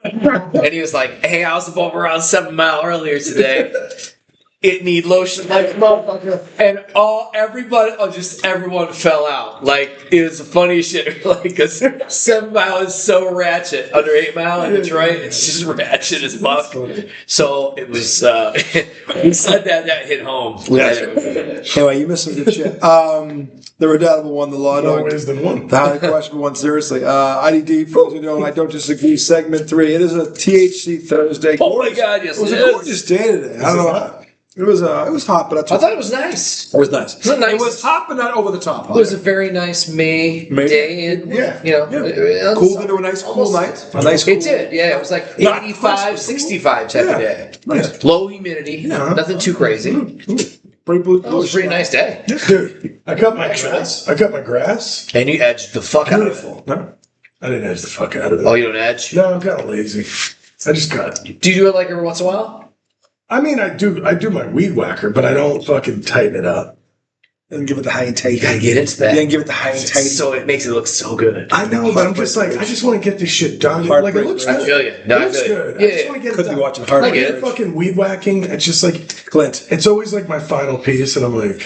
And he was like, "Hey, I was above around 7 Mile earlier today. It need lotion like a motherfucker." And everyone fell out. Like, it was the funniest shit. Like, because 7 Mile is so ratchet. Under 8 Mile in Detroit, it's just ratchet as fuck. So it was, we said that hit home. Anyway, you missed some good shit. The redoubtable one, the Law Dog. Always the one. The highly questionable one, seriously. IDD, for those who know, I don't disagree, segment 3. It is a THC Thursday. Oh my God, yes, it was a gorgeous day today. I don't know. It was hot, but that's I thought it was nice. It was nice. It was hot, but not over the top. It was a very nice May day, and cooled into a nice cool night. A nice. It did, yeah. It was like 85, 65 type of day. Nice. Low humidity, nothing too crazy. Pretty blue. It was a pretty nice day. Dude, I cut my grass. And you edged the fuck out of it. No, I didn't edge the fuck out of it. Oh, you don't edge? No, I'm kind of lazy. I just cut. Do you do it like every once in a while? I mean, I do my weed whacker, but I don't fucking tighten it up. And give it the high and tight. You gotta get into that. Yeah, give it the high and tight. So it makes it look so good. I know, but I'm just like, I just want to get this shit done. Like, it looks good. I feel you. No, it looks good. Yeah, I just want to get it Could done. be watching Heartbreak. I get it. Fucking weed whacking. It's just like Clint. It's always like my final piece, and I'm like,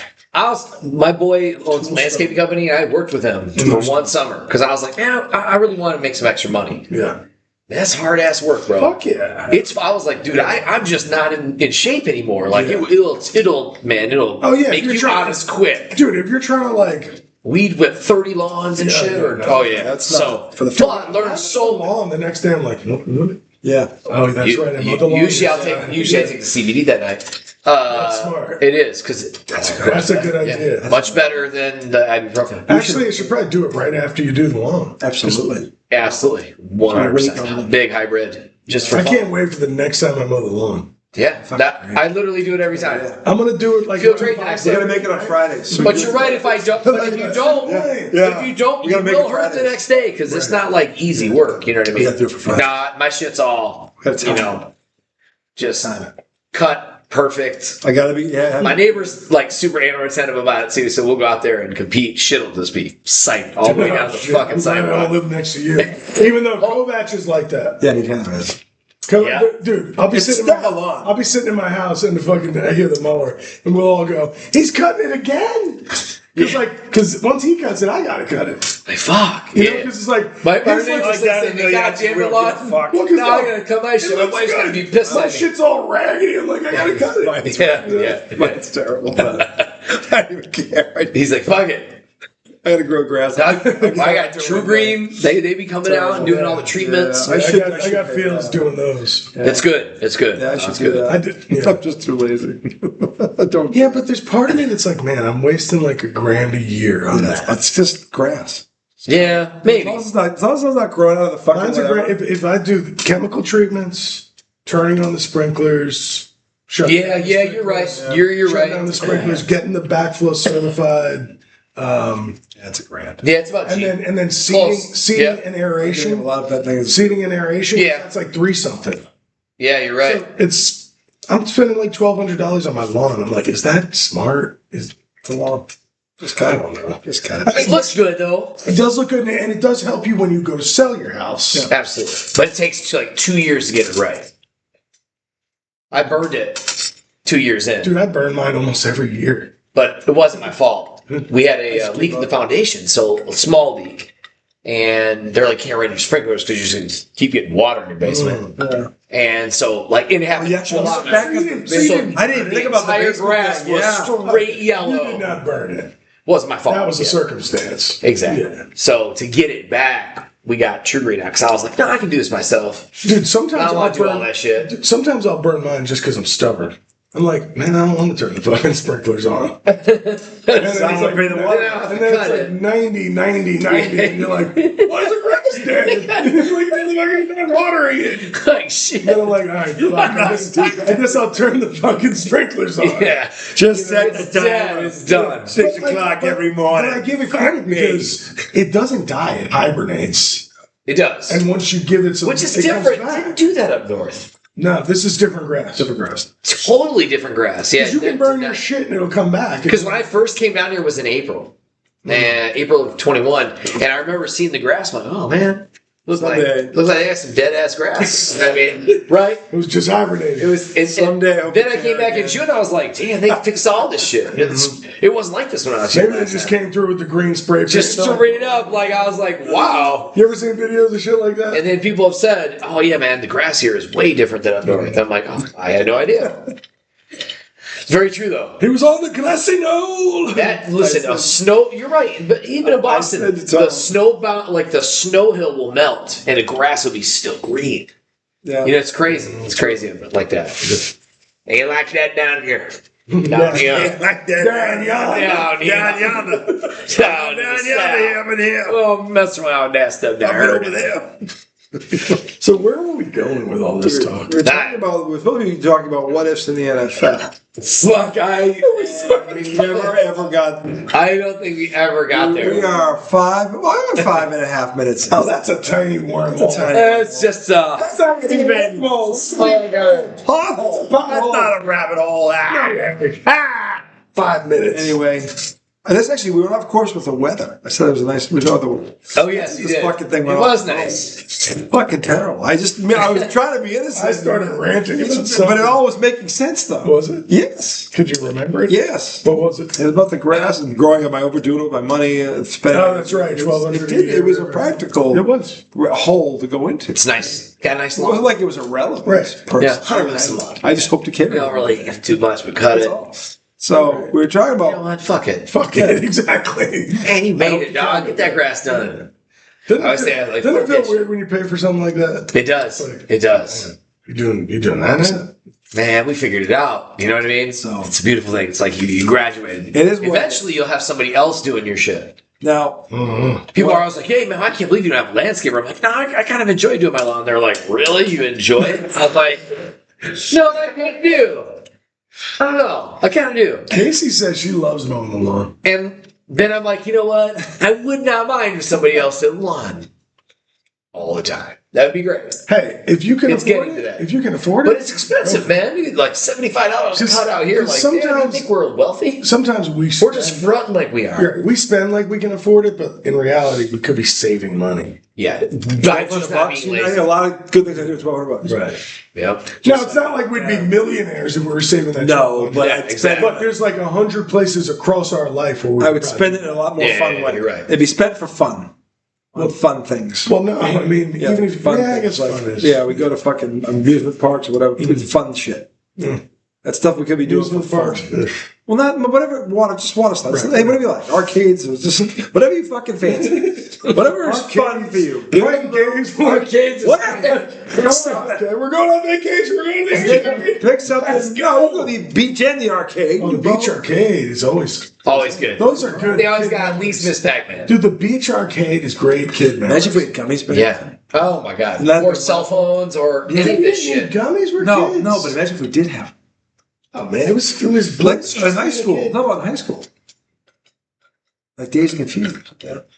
my boy owns a landscaping company, and I worked with him for one summer because I was like, man, I really want to make some extra money. yeah, That's hard ass work, bro. fuck yeah. I was like, dude, I'm just not in shape anymore. Like Yeah. it'll make you honest quick. Dude, if you're trying to like Weed with 30 lawns and shit. That's so for the fun. Learn so much. long, the next day I'm like, nope. Yeah. Oh, that's right. I mowed the lawn. Usually I take the CBD that night. That's smart. It is because That's a good idea. Yeah, much better than the ibuprofen. Actually, you should probably do it right after you do the lawn. Absolutely. Absolutely, 100%. Big hybrid. Just for I fun. can't wait for the next time I mow the lawn. Yeah, I literally do it every time. I'm gonna do it like Feel great the next We're day. gonna make it on Fridays. But you're right. If you don't, you gotta make will it hurt the Fridays. next day because it's not like easy work. You know what I mean? We gotta do it for Friday. Nah, my shit's all just Time cut perfect. I gotta be. Yeah. My neighbor's like super anal retentive about it too, so we'll go out there and compete. Shit'll just be psyched all the way down the fucking I'm glad I don't sidewalk. live next to you. Even though Kovacs is like that. Yeah, you can. Man. Yeah. Dude, I'll be sitting in my house and I hear the mower, and we'll all go, "He's cutting it again." Because once he cuts it, I gotta cut it. Like fuck. You know, because it's like My it's neighbor's like like that. that. Goddamn it, lot. Well, 'cause Now I'm gonna cut my shit. My wife's gonna be pissed My at me. shit's all raggedy. I'm like, I gotta cut it. Yeah. Mine's terrible. I don't even care. He's like, fuck it. I gotta grow grass. I got True Green. They be coming out and doing all the treatments. Yeah. I got feels doing those. It's good. It's good. Yeah, I should It's do good. that. I did. Yeah. I'm just too lazy. I don't. Yeah, but there's part of me that's like, man, I'm wasting like $1,000 a year on that. It's just grass. Yeah, As maybe. long as it's not growing out of the fucking. Mine's a great. If I do the chemical treatments, turning on the sprinklers. Yeah, you're right. You're Shutting down right. the sprinklers, getting the backflow certified. That's $1,000. Yeah, it's about cheap. And then seeding Yeah. and aeration. A lot of that thing is. Seeding and aeration. Yeah. That's like $3 something. Yeah, you're right. So I'm spending like $1,200 on my lawn. I'm like, is that smart? It's a lot. Just kind of. Just kind of. It looks good though. It does look good, and it does help you when you go to sell your house. Yeah. Absolutely. But it takes like 2 years to get it right. I burned it 2 years in. Dude, I burn mine almost every year. But it wasn't my fault. We had a leak in the foundation, so a small leak. And they're like, can't run your sprinklers because you're just gonna keep getting water in your basement. And so, like, it happened. Yeah, July. back up. I didn't think about the entire basement grass thing, was yeah. straight You yellow. did not burn it. Wasn't my fault. That was a Yeah. circumstance. Exactly. Yeah. So to get it back, we got True Green out because I was like, no, I can do this myself. Dude, I sometimes don't want to do all that shit. Sometimes I'll burn mine just because I'm stubborn. I'm like, man, I don't want to turn the fucking sprinklers on. And then it's like, pay the water. and then it's like 90, 90, 90, and you're like, why is the grass dead? It's like, I'm fucking watering it. Like shit. And I'm like, all right, fuck, I guess I'll turn the fucking sprinklers on. Yeah. Just set the It's dead. timer. It's done. 6 But, o'clock but- every But morning. I give it credit because it doesn't die, it hibernates. It does. And once you give it some, Which is it comes different. back. Didn't do that up north. No, this is different grass. Different grass. Totally different grass. Yeah. Because you can burn your shit and it'll come back. Because when I first came down here was in April. And April of 21. And I remember seeing the grass. I'm like, oh man, Looks Someday. like they got some dead ass grass. I mean, right? It was just hibernating. It was. Someday, I hope Then you I came can back in again. June. I was like, damn, they fixed all this shit. It wasn't like this when I was here. Maybe they just came through with the green spray. Just paint. straight up, like I was like, wow. You ever seen videos of shit like that? And then people have said, "Oh yeah, man, the grass here is way different than up north." I'm like, oh, I had no idea. It's very true though. He was on the glassy knoll. Listen, a snow. You're right, but even in Boston, said to Tom. the the snow hill will melt and the grass will be still green. Yeah. You know, it's crazy. It's crazy like that. Ain't like that down here. Down here. Like that. Down yonder. Down here. Down yonder. Down Down the yonder, here. Oh, mess around with that stuff down Over here. there. So where were we going with all this talk? We're supposed to be talking about what ifs in the NFL. Fuck, We never ever got. I don't think we ever got there. We are 5.5 minutes. Oh, that's a tiny wormhole. That's a tiny- It's just That's not even Oh, that's not a rabbit hole. 5 minutes. Anyway, and that's actually, we went off course with the weather. I said it was a nice, we saw the oh yes, you this did. fucking thing It went was off. nice. Fucking terrible. I was trying to be innocent. I started ranting about But it something. all was making sense, though. Was it? Yes. Could you remember it? Yes. What was it? It was about the grass and growing up. I overdoing it with my money, spending. Oh, that's right. 1,200 a year. It was a practical It was. hole to go into. It's nice. Got a nice It wasn't lawn. like it was irrelevant. Right. Yeah, Person. I just hope to carry We don't it. really have too much, but cut That's it. all. So we were talking You know about. what? Fuck it. Fuck it. Exactly. And you made it, dog. Get that grass done. Doesn't I always say, like, doesn't it fuck feel it. weird when you pay for something like that? It does. It does. You doing that now? Man, we figured it out. You know what I mean? So- It's a beautiful thing. It's like you graduated. It is what- Eventually, you'll have somebody else doing your shit. Now, People are always like, "Hey, man, I can't believe you don't have a landscaper." I'm like, "No, I kind of enjoy doing my lawn." They're like, "Really? You enjoy it?" I'm like, "No, I kind of do. I don't know. I kind of do." Casey says she loves mowing the lawn. And then I'm like, you know what? I would not mind if somebody else did lawn all the time. That would be great. Hey, if you can It's afford getting it, to that. if you can afford But it, it's expensive, man. You get like $75 a Just- cut out here. Like, damn, you sometimes- think we're wealthy? sometimes we We're just fronting like we are. we spend like we can afford it, but in reality, we could be saving money. Yeah. I'm just not being I lazy. got a lot of good things I do with $1,200. Right. Yep. Now it's not like we'd be millionaires if we were saving that. No, but Yeah, I'd exactly. spend But there's like 100 places across our life where we I would spend it in a lot more Yeah, fun way. you're right. It'd be spent for fun. On fun things. Well, no, I mean, Yeah, even if fun I guess things. fun is. Yeah, we go to fucking amusement parks or whatever. It's fun shit. That stuff we could be doing Amusement for parks. fun. Well, not whatever. Just water stuff. Right. Hey, whatever you like. Arcades. Just whatever you fucking fancy. Whatever is fun for you. Playing games. Arcades. Whatever. Okay, we're going on vacation. We're going on vacation. Pick something. No, we'll go to the beach and the arcade. Oh, the beach arcade is always. Always good. Those are good. They always kid got at memories. least Miss Pac-Man. Dude, the beach arcade is great kid man. Imagine if we had gummies back Yeah. then. Oh my god. Not Or the- cell phones or any of this shit. Gummies were No, kids. no, but imagine if we did have. Oh man, it was Like blitz in high school. No, in high school. Like Days and Confused.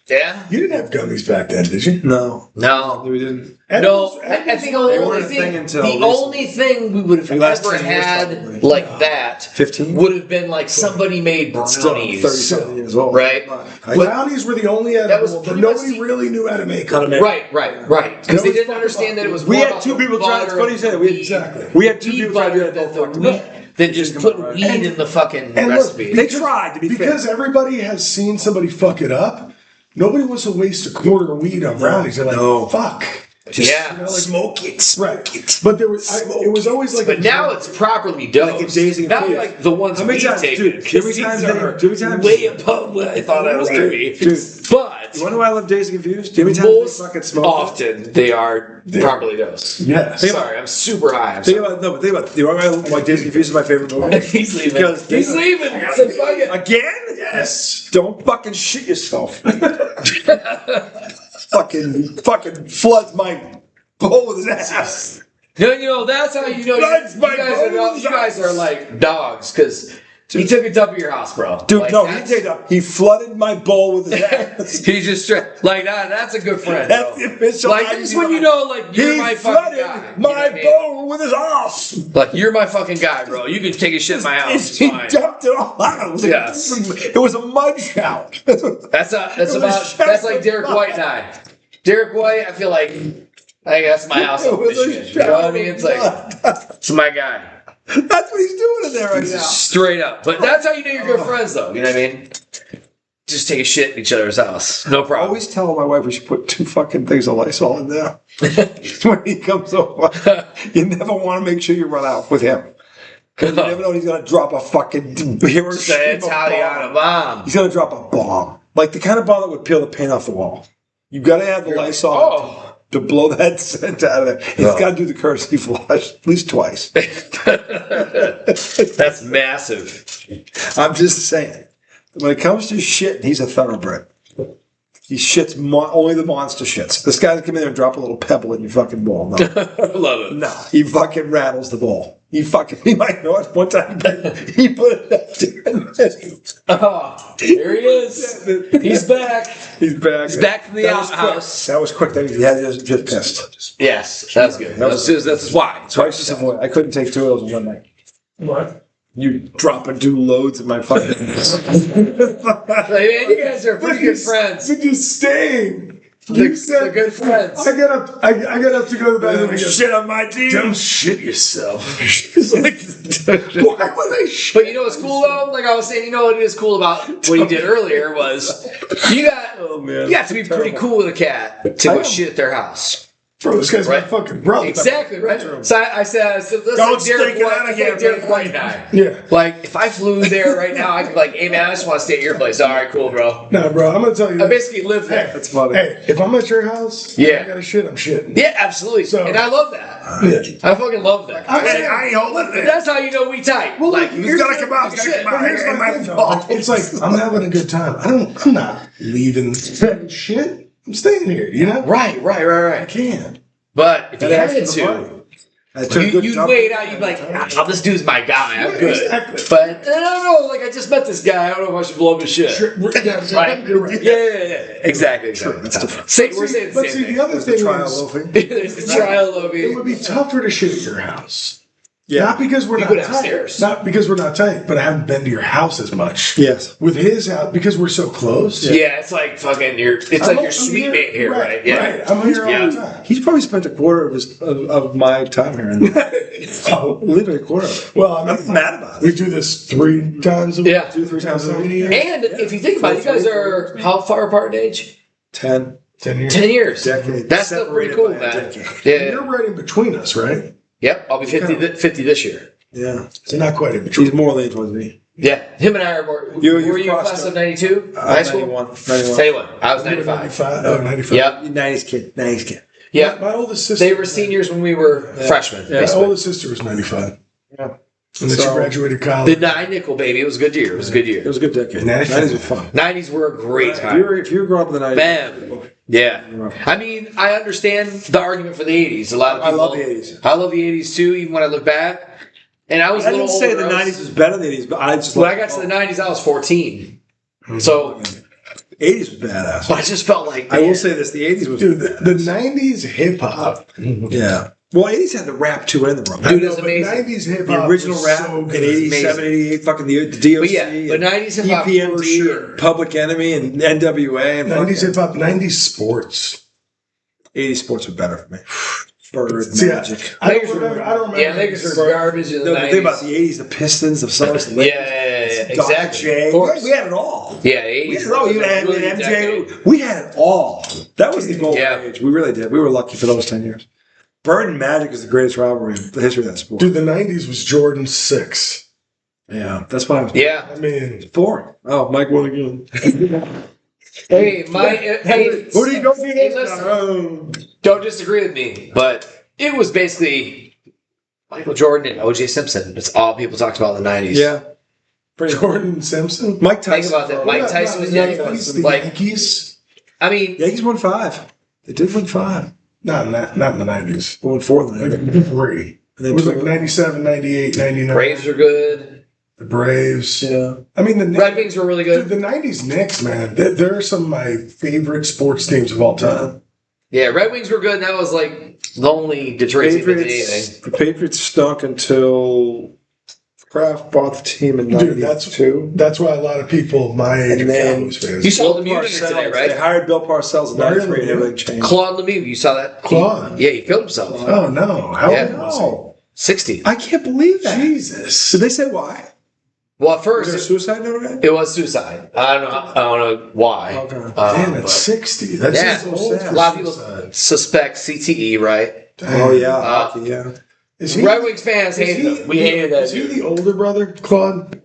Yeah? You didn't have gummies back then, did you? No, No. we didn't. No, I think the They only weren't a thing, thing until the recently. only thing we would have The last ever 10 years, had probably. like that 15? would have been like somebody made Still brownies. 37 years old. Right. Brownies were the only That was edible, but pretty much nobody the- really knew how to make How to them. make- Right. Because That they was didn't fucking understand that it was We more had about two the people try. It's butter funny you said it. We, Exactly. we had two weed people try to do butter that. than both the fucking- than just put weed And- in the fucking and look, recipe. They tried to be Because fair. everybody has seen somebody fuck it up. Nobody wants to waste a quarter of weed on brownies. They're like, No. fuck. Yeah. You know, like- Smoke it. Right. But there was, it was always like. But now it's properly dosed. Like a Days and Not Confused. like the ones How many we times- take. dude, how many times they- how many times- way above what I thought I was going to be. Dude. But You want to know why I love Days and Confused? Do you know how many times most they fucking smoke? often they are properly dosed. Yes. Sorry, I'm super high. I'm Think sorry. about no, but think about it. You know why Days and Confused is my favorite movie? He's leaving. Because He's leaving. So fuck it. Again? Yes. Don't fucking shit yourself. fucking floods my bowl with his ass. You know, that's how you know Floods my bones. you guys are like dogs because he took it up at your house, bro. Dude, Like, no, he that's- didn't take it up. He flooded my bowl with his ass. He's just like that. That's a good friend. That's Bro. the official Like ID this when you know, like you're He my fucking flooded guy. You my know what I mean? bowl with his ass. Like you're my fucking guy, bro. You can take a shit in my house. It's He fine. dumped it all out. It was, Yes. it was a mud shout. That's was a like shower Derek of White and I. Derek White, I feel like that's my house in Michigan. You know what I mean? It's like, it's my guy. That's what he's doing in there right now. Straight up. But that's how you know you're good friends, though. You know what I mean? Just take a shit in each other's house. No I problem. always tell my wife we should put 2 fucking things of Lysol in there. When he comes over, you never want to make sure you run out with him. Because you never know when he's going to drop a fucking Italiana bomb. He's going to drop a bomb. Like the kind of bomb that would peel the paint off the wall. You've got to have the Lysol to blow that scent out of there. He's got to do the courtesy flush at least twice. That's massive. I'm just saying. When it comes to shit, he's a thoroughbred. He shits only the monster shits. This guy's come in there and drop a little pebble in your fucking bowl. No. Love it. No. He fucking rattles the bowl. He might know it. One time he put it up there. Oh, there he is. He's back. He's back. He's back from the outhouse. That was quick. He had just pissed. Yes, that's good. That's why. Twice as avoid. I couldn't take 2 of those in one night. What? You drop and do loads in my fucking. Like, man, you guys are pretty good friends. You're just staying. They're good friends. I got up to go to the bathroom and Shit on my team. don't shit yourself. Why would I shit? But you know what's cool though? Like I was saying, you know what is cool about what he did earlier was you got to be pretty cool with a cat to go shit at their house. Bro, this guy's my fucking brother. Exactly, right? So I said, let's Don't like Derek stink it White, out again, like Derek White and I. Yeah. Like, if I flew there right now, I could be like, hey man, I just want to stay at your place. All right, cool, bro. Nah, bro, I'm gonna tell you. I basically live there. That's funny. Hey, if I'm at your house, Yeah. I gotta shit, I'm shitting. Yeah, absolutely. So- and I love that. Yeah. I fucking love that. I ain't holding it. That's how you know we tight. Well, Like, look, He's got to come out. He's got to come out. Here's my thing, though. It's like I'm having a good time. I'm not leaving shit. I'm staying here. You know. right. I can. But if you That adds had to the party. to, That's a good you'd dump. wait out. You'd be like, this dude's my guy. I'm good. Exactly. But I don't know. Like, I just met this guy. I don't know if I should blow up his shit. Sure, yeah, Right? you're right. Yeah. Exactly. That's different. We're saying the But same see, thing. the other There's the thing trial is, loafing. There's the trial it lobby. would be tougher to shit at your house. Yeah. Not because we're You not go tight. downstairs. Not because we're not tight, but I haven't been to your house as much. Yes. With his house, because we're so close. Yeah, it's like fucking your sweet mate here, right? Yeah. Right. I'm here all the time. He's probably spent a quarter of my time here. Literally a quarter of it. Well, I mean, I'm mad about we it. do this 3 times a week. Yeah. 2-3 times a week. And if you think about it, you guys are how far apart in age? 10. 10 years. 10 years. Decade. That's still pretty Separated cool, by a man. decade. Yeah. You're right in between us, right? Yep. I'll be 50 this year. Yeah. So not quite in between. He's more leaning towards me. Yeah. Him and I are more. You were you crossed class up. of 92? High school? 91. 91. I was 95. 95. Oh, 95. Yep. 90s kid. 90s kid. Yep. My oldest sister. They were seniors when we were freshmen. My basically. oldest sister was 95. Yeah. And then she So- graduated The college. 9 nickel, baby. It was a good year. It was a good It year. was a good decade. 90s were fun. 90s were a great If time. you were growing up in the 90s. Bam. Yeah. I mean, I understand the argument for the 80s. A lot of I people. love the 80s. I love the 80s too, even when I look back. And I was a I little didn't say older. the 90s was better than the 80s, but I just When I got to the 90s, I was 14. So 80s was badass. I just felt like, I will say this: the 80s was Dude, the 90s hip hop. yeah. Well, 80s had the rap too in the room. Dude, No, it's but amazing. 90s hip The hop. original was rap so in good. 87, 88, fucking the DOC, But yeah, the 90s hip hop for EPMD, sure. and Public Enemy, and NWA, and 90s hip hop, 90s sports. 80s sports were better for me. Bird, See, Magic. I don't remember. Yeah, Lakers were garbage in the No, the 90s. thing about the 80s, the Pistons, the Suns, the Lakers, Yeah, Dr. exactly. J. Of course. We had it all. Yeah, We 80s. had it all. You had really MJ. decade. We had it all. That was the golden Yeah. age. We really did. We were lucky for those 10 years. Bird and Magic is the greatest rivalry in the history of that sport. Dude, the 90s was Jordan 6. Yeah, that's why I was Yeah. I mean, 4. Oh, Mike won again. Hey, hey, Who do you go see? hey, listen, don't disagree with me, but it was basically Michael Jordan and O.J. Simpson. That's all people talked about in the 90s. Yeah. Pretty Jordan Simpson. Mike Think Tyson. about that. Mike Tyson was young. The Like, Yankees. I mean, Yankees won 5. They did win 5. Not in the 90s. They won 4 in the Like 90s. 3. And It then was two- like 97, 98, 99. Braves are good. The Braves. Yeah. I mean, the Red Wings were really Dude, good. the 90s Knicks, man. They're some of my favorite sports teams of all time. Yeah, Red Wings were good. And that was like the only Detroit team that did anything. The Patriots stunk until Kraft bought the team in Dude, '92. that's why a lot of people my age And are then Cowboys fans. You saw the Bill music today, right? They hired Bill Parcells in Mario '93 and Lemieux? everything changed. Claude Lemieux, you saw that? Claude? Yeah, he killed himself. Oh no! How Yeah. old was No. 60. I can't believe he? that. Jesus! Did they say why? Well, at Was first, there a suicide note again? it was suicide. I don't know why. Okay. Damn, but it's 60. That's Yeah. just old. A a lot of people suicide. suspect CTE, right? Oh yeah, Uh, hockey, yeah. Is Red Wings fans is hated him. We hated that Is he dude. the older brother, Claude?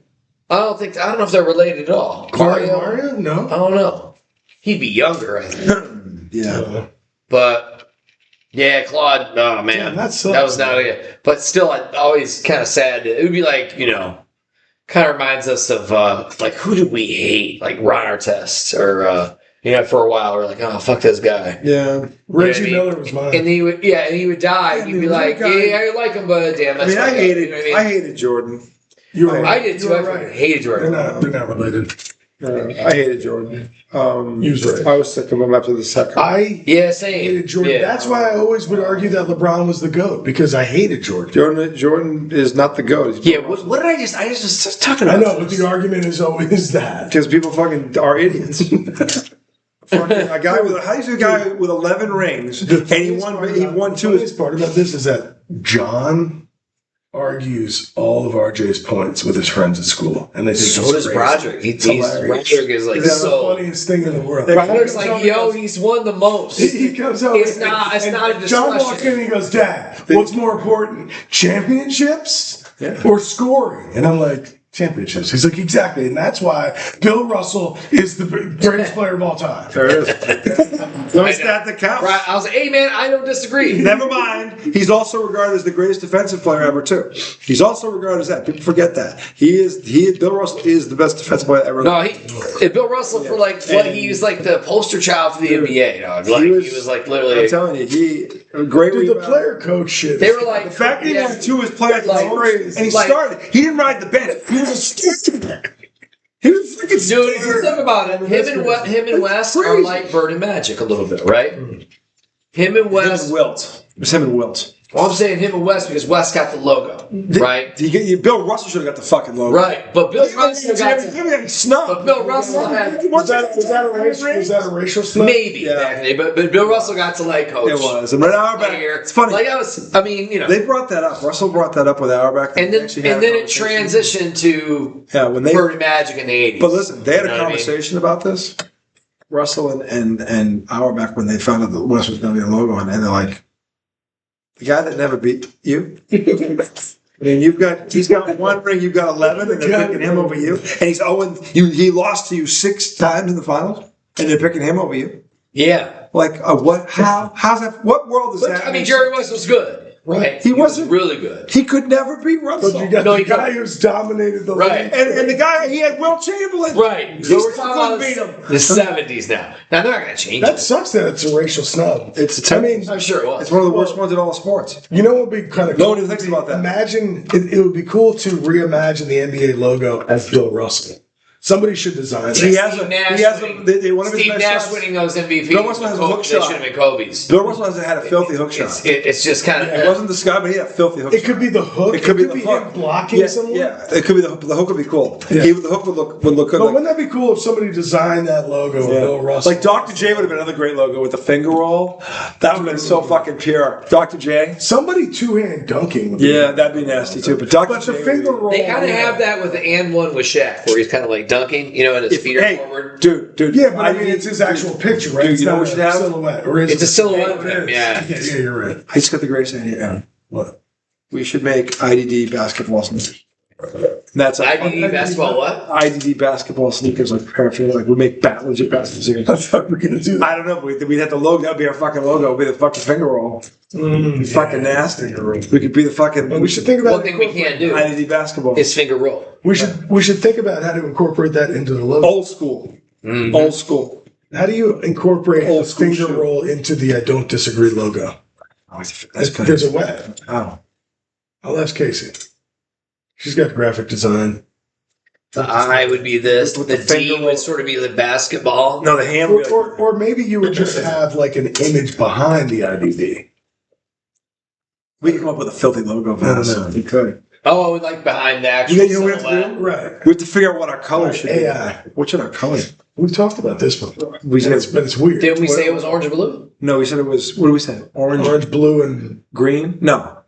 I don't know if they're related at all. Mario? I No. don't know. He'd be younger, I think. Yeah. But yeah, Claude. Oh man, Damn, that sucks, that was not it. But still, I always kind of sad. It would be like kind of reminds us of like who did we hate? Like Ron Artest or for a while we're like, oh fuck this guy. Yeah. Reggie You know what I mean? Miller was mine. And he would die. Yeah, I You'd mean, be like, that guy- yeah, I like him, but damn, I that's mean, my I guy. hated, You know what I mean? I hated Jordan. You were I right. I did You too. were I right. hated Jordan. They're not related. I hated Jordan. He was right. I was sick of him after the second. I Yeah, same. hated Jordan. Yeah. That's why I always would argue that LeBron was the GOAT, because I hated Jordan. Jordan is not the GOAT. Yeah, what did I just was talking I about? know, but the argument is always that. Because people fucking are idiots. Fucking a guy with how do you say a guy with 11 rings and he won two. The funniest part about this is that John argues all of RJ's points with his friends at school, and they think So he's does crazy. Roderick. It's hilarious. Roderick is like That's the so. funniest thing in the world. Roderick's like, yo, he's won the most. He comes out. It's not a John discussion. walks in and he goes, "Dad, what's more important, championships Yeah. or scoring?" And I'm like, "Championships." He's like, "Exactly," and that's why Bill Russell is the greatest player of all time. There it is. No stat that counts. Right, I was like, hey man, I don't disagree. Never mind. He's also regarded as the greatest defensive player ever, too. He's also regarded as that. People forget that. Bill Russell is the best defensive player ever. No, Bill Russell for like what he was like the poster child for the NBA. Dog. Like he was like literally. I'm telling you, a great. Dude, the rebounder. player coach shit. They were like The fact that he won two of his players Like, was and he like- started. He didn't ride the bench. He was a starter. He was a freaking Dude, starter. if you think about it, him and West are crazy. like Bird and Magic a little bit, right? Him and Him West. and Wilt. It was him and Wilt. Well, I'm saying him and West because West got the logo, right? Bill Russell should have got the fucking logo. Right, but Bill Russell got the, snub. but Bill Russell had Was that a racial snub? maybe Yeah. back in the day, but Bill Russell got to like coach. It was. And right Auerbach, Here. it's funny. Like I mean, They brought that up. Russell brought that up with Auerbach. and then Actually had a it conversation. transitioned to Yeah, when they. Bird and Magic in the 80s. But listen, they had You know a what I mean? conversation about this. Russell and Auerbach when they found out that West was going to be a logo, and they're like, the guy that never beat you. I mean, he's got one ring, you've got 11, and they're picking him over you. And he's 0. He lost to you 6 times in the finals, and they're picking him over you. Yeah. Like, what? How's that? What world is But, that? I mean, Jerry West was good. Right. He was wasn't- really good. He could never beat Russell. But you got No, the he guy couldn't. who's dominated the Right. league. And the guy, he had Will Chamberlain. Right. He So we're still talking couldn't about beat him. the 70s now. Now they're not going to change That it. sucks that it's a racial snub. I mean, I'm sure it was. it's one of the worst ones in all of sports. You know what would be kind of No cool? one even thinks about that. Imagine, it would be cool to reimagine the NBA logo as Bill Russell. Somebody should design He that. has one of his Steve best Nash shots. winning those MVPs. Bill Russell has a hook They shot. should have been Kobe's. Bill Russell had a filthy hook shot. It's just kind of. It wasn't the sky, but he had a filthy hook It could be the hook. It could be the him hook. blocking Yeah, someone. yeah. It could be the hook would be cool. Yeah. Even the hook would look good. But Like, wouldn't that be cool if somebody designed that logo of Bill Russell? like Dr. J would have been another great logo with the finger roll. That would have been so fucking pure. Dr. J. Somebody two-hand dunking. Would be Yeah, that'd be nasty too. But Dr. But J. the would finger be- roll. They kind of have that with the and one with Shaq, where he's kind of like dunking, and his feet are Hey, forward. dude. Yeah, but I mean, it's his actual picture, right? Dude, It's you know not what a we should have? silhouette. Or is It's a it? silhouette of Yeah, him, it is. yeah. Yeah, you're right. I just got the greatest idea, Aaron. What? We should make IDD basketball sneakers. That's like IDD basketball what? IDD basketball sneakers, like paraphernalia. Like we make legit basketball sneakers. I thought we were gonna do that. I don't know, but we'd have the logo. That'd be our fucking logo. It'd be the fucking finger roll. It'd be fucking nasty. We could be the fucking. And we should think about One thing we can't do IDD basketball. is finger roll. We should think about how to incorporate that into the logo. Old school. Old school. How do you incorporate Old the school finger shit. roll into the I don't disagree logo? That's good. There's a way. Oh. I'll ask Casey. She's got graphic design. The I would be this. With The the D finger roll. would sort of be the basketball. No, the hand. would be like- Or maybe you would just have like an image behind the IDD. we could come up with a filthy logo for I don't this. know. We could. Oh, like behind the actual You know what we have to silhouette. do? Right. We have to figure out what our color should be. AI. What should our color? We've talked about this before. We said But it's weird. Didn't we say it was orange and blue? No, we said it was. What did we say? Orange, blue, and Green? No.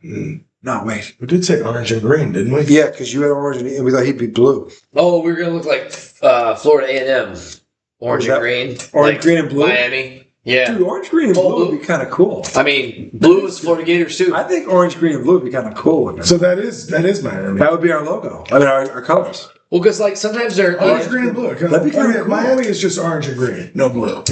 No, wait. we did say orange and green, didn't we? Yeah, because you had orange and we thought he'd be blue. Oh, we were gonna look like Florida A&M, orange and green, Orange, like green, and blue. Miami. Yeah, Dude, orange, green, and Oh, blue would be kind of cool. I mean blue is Florida Gators too. I think orange, green, and blue would be kind of cool. So that is Miami. That would be our logo. I mean, our colors. Well, because like sometimes they're Orange, green, and blue. That'd be kinda cool. Miami is just orange and green, no blue.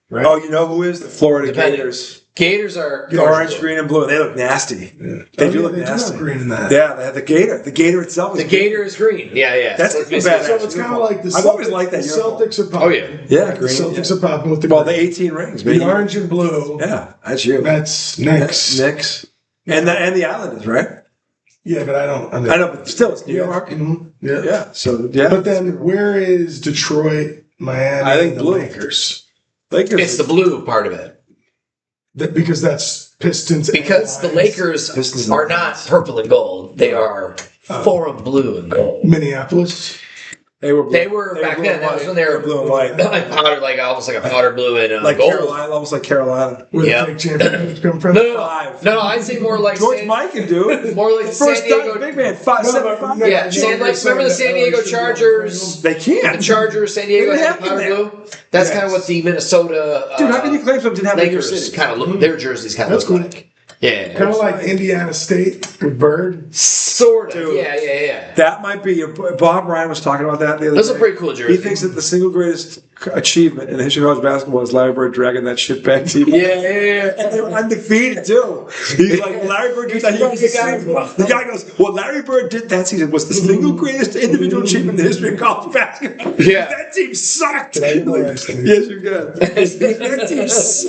Right? Oh, you know who is the Florida Depending. Gators? Gators are Orange, green, and blue. They look nasty. Yeah. They Oh, do yeah, look nasty. have green in that. Yeah, they have the gator. The gator itself. The Is Gator is green. Yeah. That's So pretty it's badass. So it's kind of like the I've always liked that the uniform. Celtics are popping. Oh, yeah. Yeah, The green. Celtics are popping with the Well, the green. 18 rings, The baby. orange and blue. Yeah, that's you. That's Knicks. Knicks. And the Islanders, right? Yeah, but I don't. I know, but still, it's New Yeah. York. Mhm. Yeah. Yeah. So yeah. But then where is Detroit, Miami, I think and the blue. Lakers? Lakers. It's the blue part of it Because that's Pistons. and because the Lions. Lakers Pistons are and not purple and gold. They are forum blue and gold. Minneapolis. They were. They were back blue then. and That was white. when they were blue and white. like powder, like almost like a powder blue and Like gold. Carolina, almost like Carolina. Where Yeah. the fake championships come from? No, Five. no, I'd say more like George San, Mikan, dude. more like the San First Diego. time, big man, 5'7". No, Yeah, remember the San Diego Chargers? They can't. The Chargers, San Diego It had happened powder there. blue. That's Yes. kind of what the Minnesota Dude, how can you claim something didn't happen in your Lakers city? kind of look. Their jerseys kind of That's look cool. like. Yeah, Kind of like Indiana State with Bird. sort of. Dude. Yeah. That might be. Bob Ryan was talking about that the other Those are day. pretty cool jerseys. He thinks that the single greatest achievement in the history of college basketball is Larry Bird dragging that shitbag team. Yeah. And they were undefeated too. He's like, Larry Bird did that. The guy goes, what Larry Bird did that season was the single greatest individual achievement in the history of college basketball. Yeah. That team sucked. Did I know that? Yes, you can.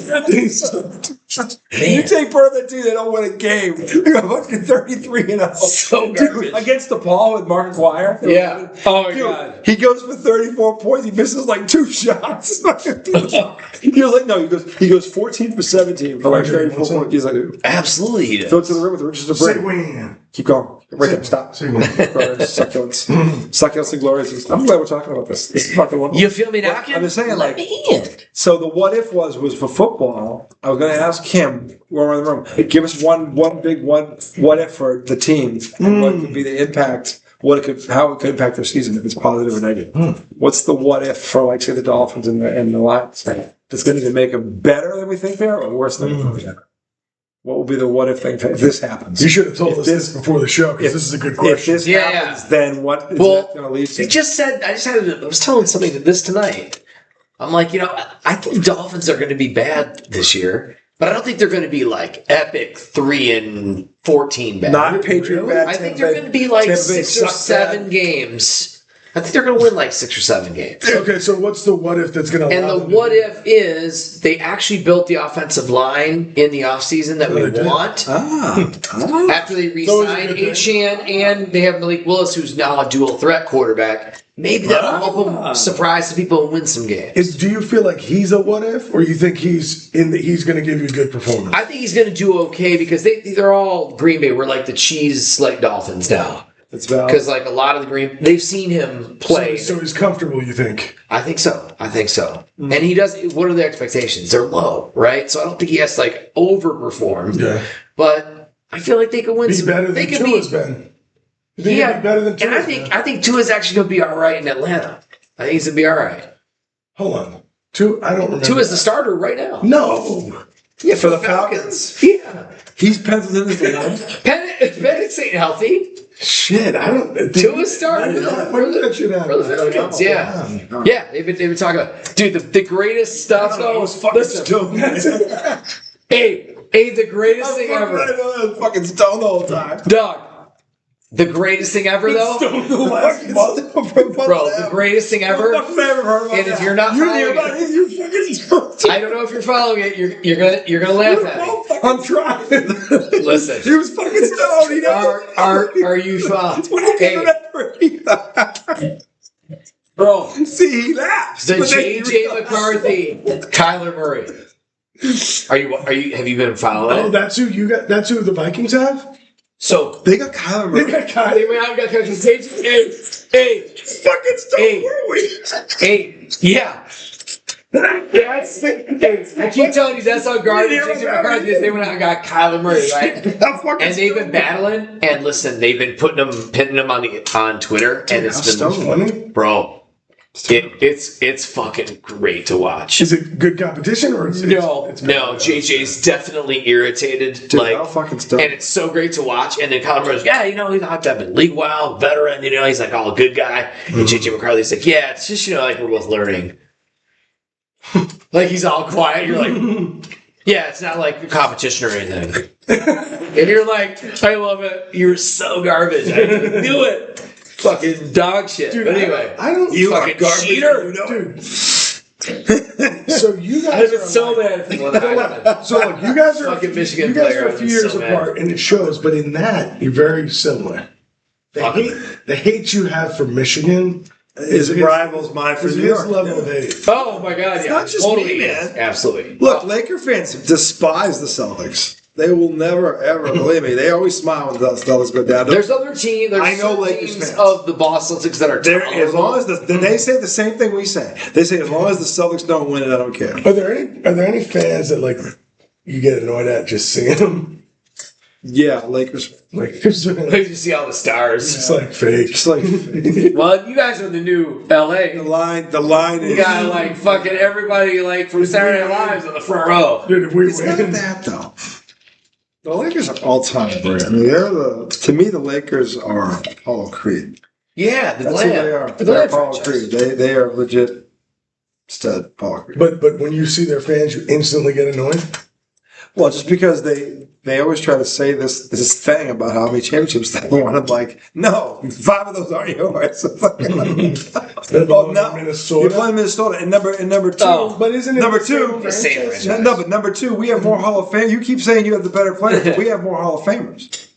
That team sucked. You take part of that team, they don't win a game. They got fucking 33-0. So garbage. Against DePaul with Mark McGuire. Yeah. Oh my Dude, god. he goes for 34 points. He misses like 2 shots. He was like, no, he goes 14 for 17 for like 34 points. He's like, Absolutely, he throw it does. to the rim with riches of break. Segway. Keep going. Right there. Stop. Succulents. Succulents and glorious. I'm glad we're talking about this. This is fucking wonderful. You feel me Well, knocking? I'm just saying, Let like- me in. So the what if was for football. I was going to ask him, we're around the room, give us one big what if for the team, and what could be the impact, how it could impact their season if it's positive or negative. What's the what if for, like, say, the Dolphins and the Lions? That's going to make them better than we think they are, or worse than we think they are? What will be the what if thing if this happens? You should have told If us this before the show because this is a good If question. this Yeah, happens, then what is Well, that going to lead to? I was telling somebody this tonight. I'm like, I think Dolphins are going to be bad this year, but I don't think they're going to be like epic 3-14 bad. Not Patriot bad. I think they're going to be like Tampa Bay 6 or suck 7 bad. games. I think they're going to win like 6 or 7 games. Okay, so what's the what if that's going to And the what if is they actually built the offensive line in the offseason that we they did? want. Ah. After they It's always a re-signed good thing. Achan and they have Malik Willis, who's now a dual threat quarterback. Maybe that'll help them surprise some people and win some games. Do you feel like he's a what if, or you think he's going to give you a good performance? I think he's going to do okay because they're all Green Bay. We're like the cheese like Dolphins now It's valid. because like a lot of the they've seen him play. So he's comfortable, you think? I think so. And he does. What are the expectations? They're low, right? So I don't think he has to like overperform. Yeah. But I feel like they could win. Be better they than could Tua's been. You think he'd be better than and Tua's been? I think Tua's actually going to be all right in Atlanta. I think he's going to be all right. Hold on. I don't remember. Tua's the starter right now. No. Yeah, For the Falcons. Yeah. He's penciled in as the one. Penix ain't healthy. Shit, I don't. Tua's starting When did that shit happen? for the Falcons. Yeah. Yeah, they've been talking about, dude, the greatest stuff though. Listen, hey, the greatest thing ever. I was fucking stoned the whole time. Dog. The greatest thing ever though. Bro, the greatest thing ever. And if you're not following it, I don't know if you're following it. You're gonna laugh at me. I'm trying. Listen. He was fucking stoned. He Are you following? Hey, bro. See, he laughs. The But then he JJ McCarthy, Kyler Murray. Have you been following Oh, it? that's who you got. That's who the Vikings have. So They got Kyler They Murray. got Kyler. they went out and got coaches. Hey, Fucking stuff, Hey. were we? hey, yeah. I keep telling you that's how garbage JJ McCarthy is. They went out and got Kyler Murray, right? How fucking And they've been battling. And listen, they've been pinning them on Twitter, and it's been funny. bro. It's fucking great to watch. Is it good competition or is it? No, JJ's definitely irritated. Dude, like, how fucking stuff. and it's so great to watch. And then Kyler Murray's, yeah, he's hopped up in league wild, veteran, he's like, oh, good guy. And JJ McCarthy's like, yeah, it's just, like we're both learning. Like he's all quiet. You're like, yeah, it's not like a competition or anything. And you're like, I love it. You're so garbage. I knew it. Fucking dog shit. Dude, but anyway, I don't. you fucking cheater. Dude. So you I've guys been are so like, mad for what happened. So look, you guys are Fucking Michigan You guys player, are a I've few been years so mad. apart, and it shows. But in that, you're very similar. The hate you have for Michigan Is rivals mine for is New his York. level of hate. Oh my god, yeah. not just totally me, is. man. Absolutely. Look, Laker fans despise the Celtics. They will never, ever, believe me, they always smile when the Celtics go down. There's other teams. There's I know certain Lakers teams fans. of the Boston Celtics that are As long as tolerable. they say the same thing we say. They say as long as the Celtics don't win it, I don't care. Are there any fans that like you get annoyed at just seeing them? Yeah, Lakers. Like it's Wait to see all the stars. like fake. Just like Well, you guys are the new LA. the line You is. got like fucking everybody like from Saturday Night Live's on the front row. Dude, if we It's not win, that though. The Lakers are all time great. I mean, to me, the Lakers are Apollo Creed. Yeah, the That's who Glam. they are. The They're Glam Apollo franchise. Creed. They are legit stud Apollo Creed. but when you see their fans, you instantly get annoyed. Well, just because they always try to say this thing about how many championships they won. I'm like, no, 5 of those aren't yours. Oh no, Minnesota. You're playing Minnesota, and number 2. Oh, But isn't it Number the same two, the same franchise? franchise. No, but number 2, we have more Hall of Fame. You keep saying you have the better players, but we have more Hall of Famers.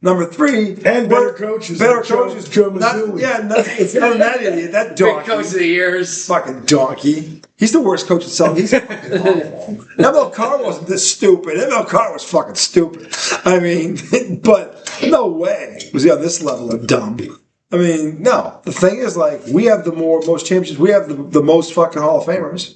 Number 3, And better coaches. Better like Joe coaches. Mazzulla. It's not that idiot. That Big donkey. coach of the years. Fucking donkey. He's the worst coach in Celtics. He's fucking awful. ML Carr wasn't this stupid. ML Carr was fucking stupid. I mean, but no way was he on this level of dumb. I mean, no. The thing is, like, we have the most championships. We have the most fucking Hall of Famers.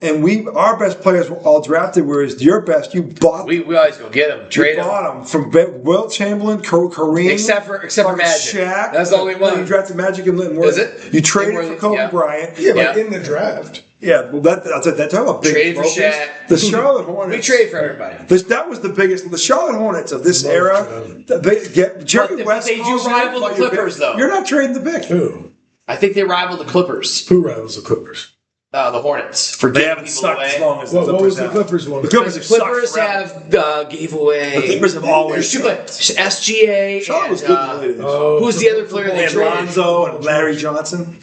And our best players were all drafted, whereas your best, you bought We always go get him, trade you him. bought them from Wilt Chamberlain, Kareem. Except for fucking Magic. Shaq. That's the only No, one. you drafted Magic and Linton. Is it? You traded They for were- Kobe yeah. Bryant. Yeah, but Yeah. in the draft. Yeah, well, that's talking about big Traded for trophies. Shaq. The Charlotte Hornets. We trade for everybody. That was the biggest. The Charlotte Hornets of this Most era. of Jerry But West. they do calls you rival the about your Clippers, pick. though. You're not trading the pick. Who? I think they rival the Clippers. Who rivals the Clippers? The Hornets. For They giving haven't people stuck away. as long as the What Clippers was the have. Clippers one? The Because the Clippers sucked forever. have gave away. The Clippers have always There's two players. SGA. Charlotte was and, good in the late Oh, who's the other player They they had traded? Lonzo and Larry Johnson.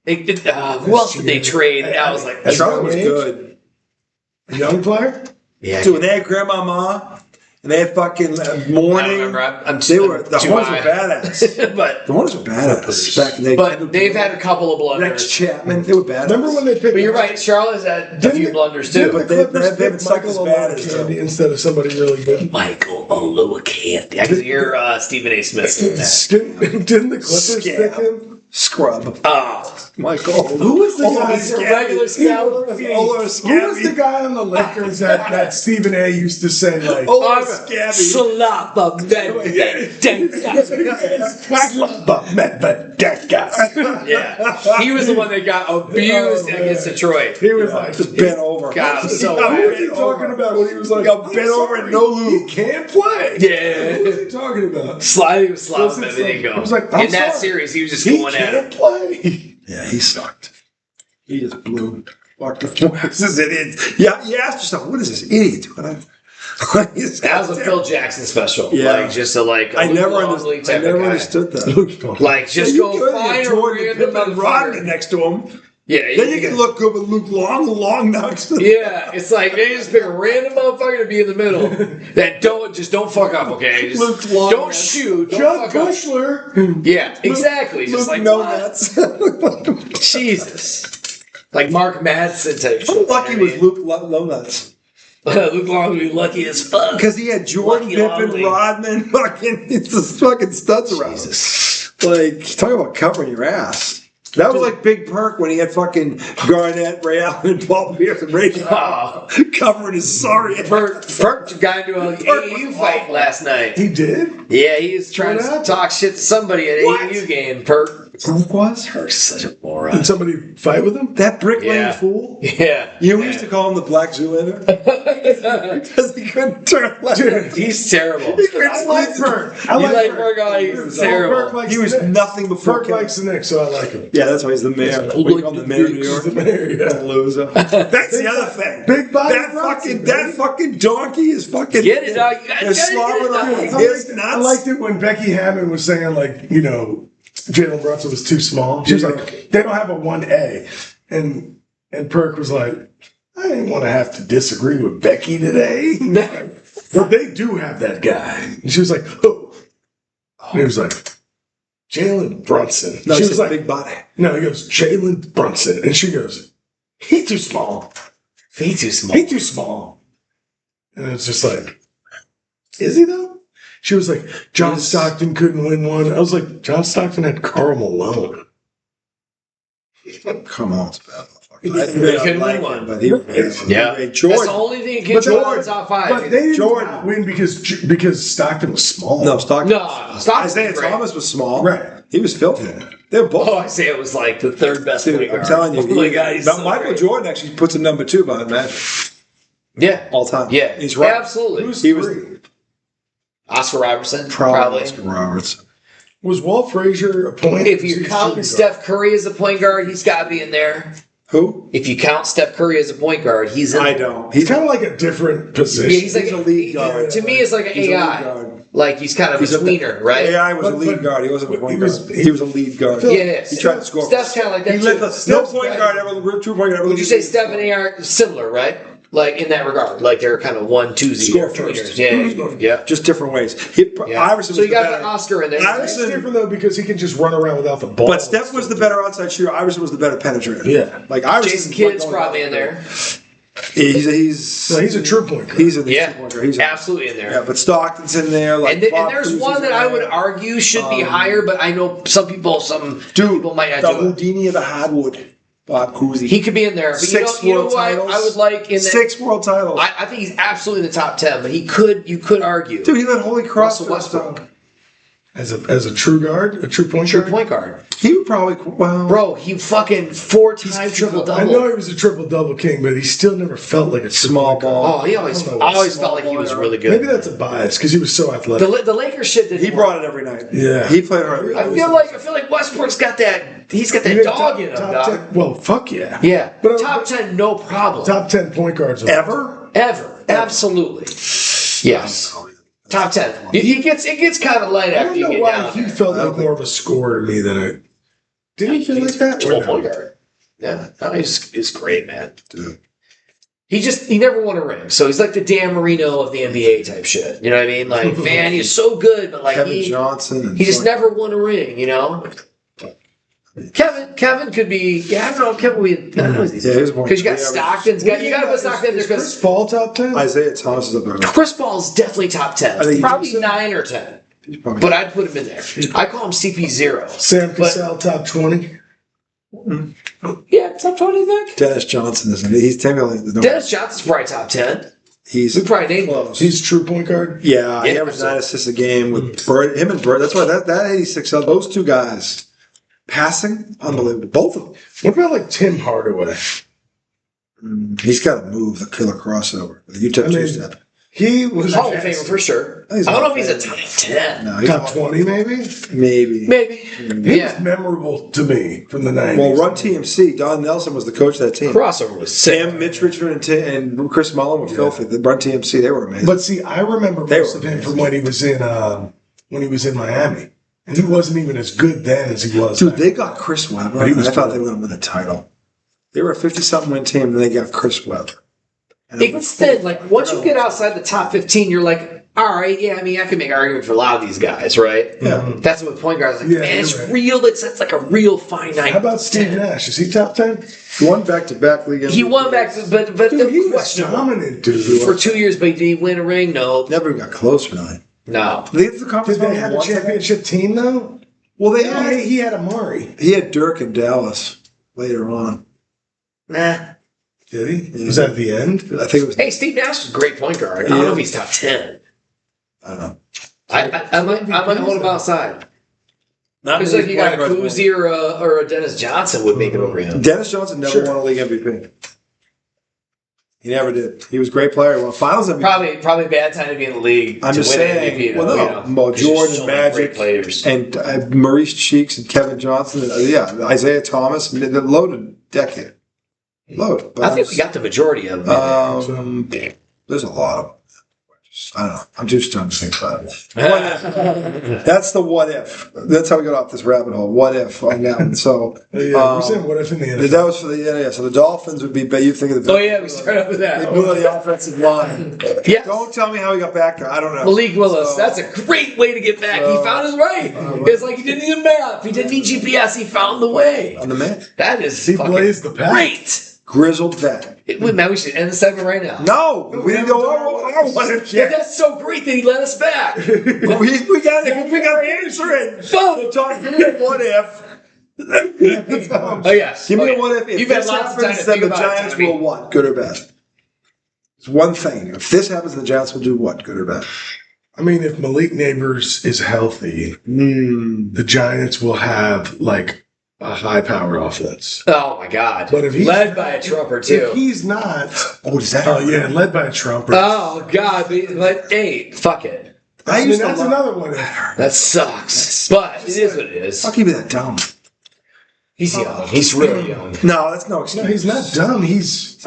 Who else did they trade? I was like, Charlotte was age? good. young player? yeah. Dude, when they had Grandmama and they had fucking I don't Morning. remember. I'm They were the too Hornets were high. badass. but The Hornets were badass back in the day. but they've had a couple of Rex blunders. Chapman. They were badass. Remember when they picked? But you're right. Charlotte's had a few blunders too. but The they Clippers haven't picked sucked Michael as bad as Candy instead of somebody really good. Michael Oluwakanti. I can hear Stephen A. Smith saying that. Didn't the Clippers Scab. pick him? Scrub. Michael. Who was the guy? He's a regular scout. Who was the guy on the Lakers that Stephen A. used to say like? Oh, Scabby. Slappa Yeah. He was the one that got abused against Detroit. He was like, Just bent over. God, I'm so who was he bent talking over. about when he was like, Got bent I'm over sorry, and no lube. He can't play. Yeah. Who was he talking about? Sliding was slapping Was him it and then like- go. it was like, I'm in that sorry. series, he was just He going at can't it. play. Yeah, he sucked. He just blew. What is this idiot? Yeah, you asked yourself, what is this idiot doing? That was a Phil Jackson special. Yeah. Like, just a, like, a I never, Luke Longley type I of never guy. understood that. Like, just You go could, find you a Jordan random Pippen Rodman motherfucker. next to him. Yeah, Then you can look good with Luke Long next to him. Yeah, it's like they just pick a random motherfucker to be in the middle. That don't fuck up, okay? Just Luke Long, don't man. shoot. Don't Chuck fuck up. Kushler. Yeah, exactly. Luke Just like no what? nuts. Jesus. Like Mark Madsen type. How shit, lucky you know what was Luke Low Nuts? Luke Long would be lucky as fuck. Because he had Jordan, Lucky Pippen, Longley. Rodman, fucking, it's just fucking studs around. Jesus. Like, talk about covering your ass. That was like Big Perk when he had fucking Garnett, Ray Allen, and Paul Pierce and Ray Oh. covering his sorry ass. Perk got into an AAU fight last night. He did? Yeah, he was trying What to happened? talk shit to somebody at What? AAU game. Perk Was? Perk's such a Did moron. somebody fight with him? That Brick Lane Yeah. fool? Yeah. You know, we used to call him the Black Zoolander because he couldn't turn left. He's terrible. He couldn't I like sleep. Perk. I You like Perk. Perk? Oh, he's Perk terrible. likes He the was Knicks. nothing before Perk likes the Knicks, so I like him. Yeah, that's why he's the mayor. We call him the mayor of New He's York. the mayor, yeah. Loser. That's the other thing. Big body That Brunson, that fucking donkey is fucking. Get it, dog. You gotta They're get it, slobbering dog. on his nuts. I liked it when Becky Hammond was saying, like, you know, Jalen Brunson was too small. She was like, they don't have a 1A. And Perk was like, I didn't want to have to disagree with Becky today. But they do have that guy. And she was like, oh. And he was like, Jalen Brunson. No, She he's was a like, big body. no, he goes, Jalen Brunson. And she goes, he too small. He too small. He too small. And it's just like, is he though? She was like, John Stockton couldn't win one. I was like, John Stockton had Karl Malone. Come on, it's bad. He couldn't win one. But he, Yeah. Hey, That's Jordan. the only thing that can Jordan top five. But they didn't Jordan. win because Stockton was small. No, Stockton. No, stop. Isaiah Thomas was small. Right. He was filthy. Yeah. They were both. Oh, Isaiah was like the third best Dude, point I'm guard. telling you. Oh my God, he's so Michael great. Jordan actually puts him number 2 behind Magic Yeah. all time. Yeah. He's right. Absolutely. Who's He was- three? Oscar Robertson, Probably probably. Oscar Roberts. Was Walt Frazier a point? If you're counting Steph Curry as a point guard, he's got to be in there. Who? If you count Steph Curry as a point guard, he's in I there. don't. He's kind of like a different position. Yeah, he's like He's a lead guard. To me, it's like an He's a lead AI. guard. Like he's kind of He's a tweener, right? AI was a But- lead but- guard. He wasn't a but point he was- guard. He was a lead guard. Yeah, it is. He tried to score. Steph's kind of like that He too. let no Steph's point bad. guard ever, true point guard ever. Would you say Steph and AI are similar, right? Like in that regard, like they're kind of 1-2-0 Score tweeners. first. Yeah. Just different ways. Yeah. Iverson So was you got the the better. Oscar in there. It's different though because he can just run around without the ball. But Steph was the better outside shooter. Iverson was the better penetrator. Yeah. Like Iverson. Jason Kidd's probably in there. He's No, he's a true point guard. He's in the Yeah, two-point guard. He's absolutly in there. Yeah, but Stockton's in there. Like And Bob there's Cousy's one in that I there. would argue should be higher, but I know some people might the not do it. Houdini of the hardwood, Bob Cousy. He could be in there. But Six you know world who titles. I would like in that? 6 world titles. I think he's absolutely in the top 10, but you could argue. Dude, he led Holy Cross. Russell Westbrook. As a true guard, a true point True guard. point guard. He would probably, well. Bro, he fucking 4-time triple I know double. he was a triple double king, but he still never felt like a true Small point guard. ball. Oh, I always felt like he was really good. Maybe that's a bias because he was so athletic. The Lakers shit did He brought it every night. Yeah. He played hard. I feel like Westbrook's got that. He's got that Yeah, dog in him, top dog. 10 well, fuck yeah. Yeah, But, top 10, no problem. Top 10 point guards Ever? Ever, absolutely. Yes, top 10. It gets kind of light I after don't you know get why down he there. felt like more of a scorer to me than a. Did he feel like that? Total point guard. Yeah, no, he's great, man. He never won a ring, so he's like the Dan Marino of the NBA type shit. You know what I mean? Like, man, he's so good, but like Kevin Johnson. And he just never won a ring. You know. Kevin could be. Yeah, I don't know. Kevin would be. Yeah, he was more. Because you got Stockton's. You got to put Stockton in there Is Chris because Paul top 10? Isaiah Thomas is a better. Chris Paul's definitely top I think 10. he's- Probably 9 or 10. He's probably. But I'd put him in there. I call him CP0. Sam But- Cassell top 20. Yeah, top 20, I think. Dennis Johnson isn't. He's technically. No, Dennis Johnson's probably top 10. he's We probably named him. close. He's true point guard. Yeah, he Yeah, averaged so- 9 assists a game with Bird. Him and Bird. That's why that 86. Those two guys passing, unbelievable. Both of them. What about like Tim Hardaway? He's got to move the killer crossover. You took I mean, 2-step. He was Hall of Famer for sure. I He's don't know if Hall he's of a top 10. No, he's top 20 maybe. maybe. Maybe. He Yeah. was memorable to me from the 90s. Well, Run TMC. Don Nelson was the coach of that team. Crossover was sick. Sam, Mitch Richmond, and Chris Mullen were filthy. The Run TMC, they were amazing. But see, I remember They most were of him amazing. from when he was in Miami, and he wasn't even as good then as he was. Dude, back they then. got Chris Webber. But he And was I thought good. they were going to win the title. They were a 50-something win team, and they got Chris Webber. And It gets thin. Like, once you get outside the top 15, you're like, all right, yeah, I mean, I can make an argument for a lot of these guys, right? Yeah. That's what point guards like, Yeah, man, it's you're right. real. That's like a real finite. How about Steve 10. Nash? Is he top 10? He won back-to-back league. He won back, but Dude, he was questionable. dominant, dude. For 2 years, but did he win a ring? No. Never got close, really. No. They get to the conference Did they final have a once, I think? championship team, though? Well, they Yeah, had, he had Amari. he had Dirk in Dallas later on. Nah. Did he? Yeah. Was that at the end? I think it was. Hey, Steve Nash is a great point guard. I don't know if he's top 10. I don't know. I might hold him outside. Not It's like you got a Koozie or a Dennis Johnson would make it over him. Dennis Johnson never Sure. won a league MVP. He never did. He was a great player. He won finals MVP. Probably a bad time to be in the league. I'm to just win saying. MVP, Well, though, no. you know, Well, 'cause there's Jordan, so many great Magic, players. and Maurice Cheeks and Kevin Johnson. And, Isaiah Thomas. The loaded decade. Load. But I think we got the majority of them. there's a lot of them. I don't know. I'm just trying to think about it. Yeah. That's the what if. That's how we got off this rabbit hole. What if on that one. So Yeah, we're saying what if in the NFL? that was for the yeah. So the Dolphins would be. You think of the. Oh yeah, we started up with They that. blew the offensive line. Yes. Don't tell me how he got back there. I don't know. Malik Willis, So- that's a great way to get back. He found his way. It's like he didn't need a map. He didn't need GPS. He found the way. On the man. That is He fucking blazed the path. great. Grizzled vet. Man, we should end the segment right now. No, we didn't go over what if Yeah, yet. that's so great that he let us back. We got the answer in. Boom. Talk to me what if. Oh yes. Give me Oh, a yeah. what if You've had this lots of time happens, to then think the about it, Giants Tommy. will what? Good or bad? It's one thing. If this happens, the Giants will do what? Good or bad? I mean, if Malik Neighbors is healthy, the Giants will have like a high-powered offense. Oh my God! But if he's led by a trumper If too. he's not, Oh, does that? oh yeah, led by a trumper. Oh God! But hey, fuck it. I I mean, used to that's love- another one. That sucks. But it is what it is. How can you be that dumb? He's young. He's really young. No, that's no excuse. No, he's not dumb. He's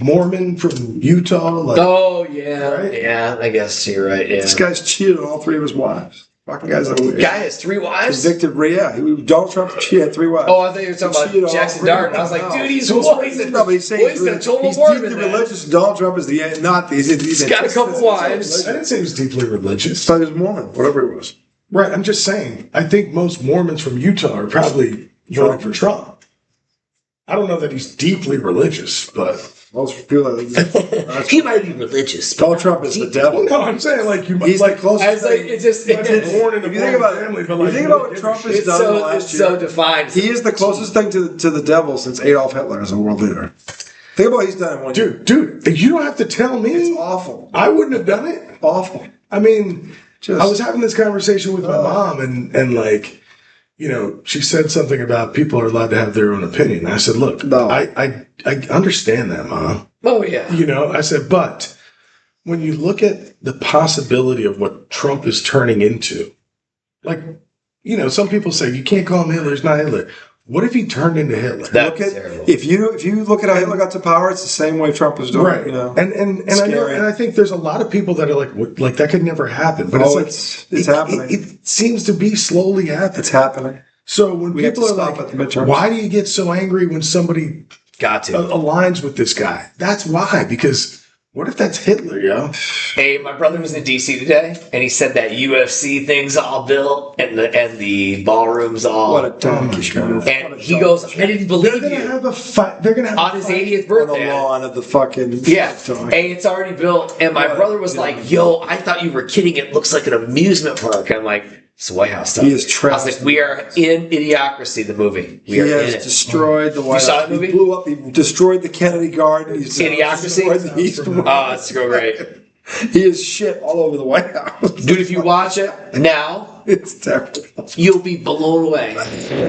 Mormon from Utah. Like, Oh yeah, Right? yeah. I guess you're right. Yeah. This guy's cheated on all three of his wives. Fucking guy's a weird. Guy has 3 wives. Convicted, yeah. Donald Trump had 3 wives. Oh, I thought you were talking Cheated about on Jackson all three. Darden. I was like, No. dude, he's So poison. No, but he's saying Poison, a total he's Mormon, deeply man. religious. Donald Trump is not. He's got a couple wives. I didn't say he was deeply religious. So he was Mormon, whatever he was. Right. I'm just saying. I think most Mormons from Utah are probably voting for Trump. I don't know that he's deeply religious, but Most people that He might be religious. but Donald Trump is the devil. no, I'm saying like you He's like the closest. I was like, it just you might be born in a If you think about it, family, but you like think you about don't what give a Trump shit. has done in the it's last so year. defined. He is the closest thing to the devil since Adolf Hitler as a world leader. Think about what he's done in 1 year. Dude, you don't have to tell me. It's awful. I wouldn't have done it. Awful. I mean, Just- I was having this conversation with my mom, and like, you know, she said something about people are allowed to have their own opinion. I said, look, No. I understand that, Mom. Oh yeah. You know, I said, but when you look at the possibility of what Trump is turning into, like, you know, some people say you can't call him Hitler. He's not Hitler. What if he turned into Hitler? That's Look at terrible. if you look at how Hitler got to power, it's the same way Trump was doing. Right, You know. and I know, Scary. and I think there's a lot of people that are like, what, like that could never happen. But Oh, it's it's like happening. It seems to be slowly happening. It's happening. So when We have people to are stop like, at the midterms. why do you get so angry when somebody Got to. aligns with this guy? That's why. Because what if that's Hitler, yo? Hey, my brother was in DC today, and he said that UFC thing's all built, and the ballroom's all. What a donkey. and he goes, I didn't They're believe gonna you. have a fight. They're gonna have On a his fight. 80th On birthday. the lawn of the fucking Yeah, donkey. and it's already built. And my What? brother was like, "Yo, I thought you were kidding. It looks like an amusement park." I'm like, "It's the White House stuff." He is I was trapped. like, "We are in Idiocracy, the movie. We He are in has it." destroyed the White saw House. that movie? He blew up. He destroyed the Kennedy Garden. He's Idiocracy? destroyed the East Wing. Oh, it's so great, He is shit all over the White House. dude. If you watch it now, It's terrible. you'll be blown away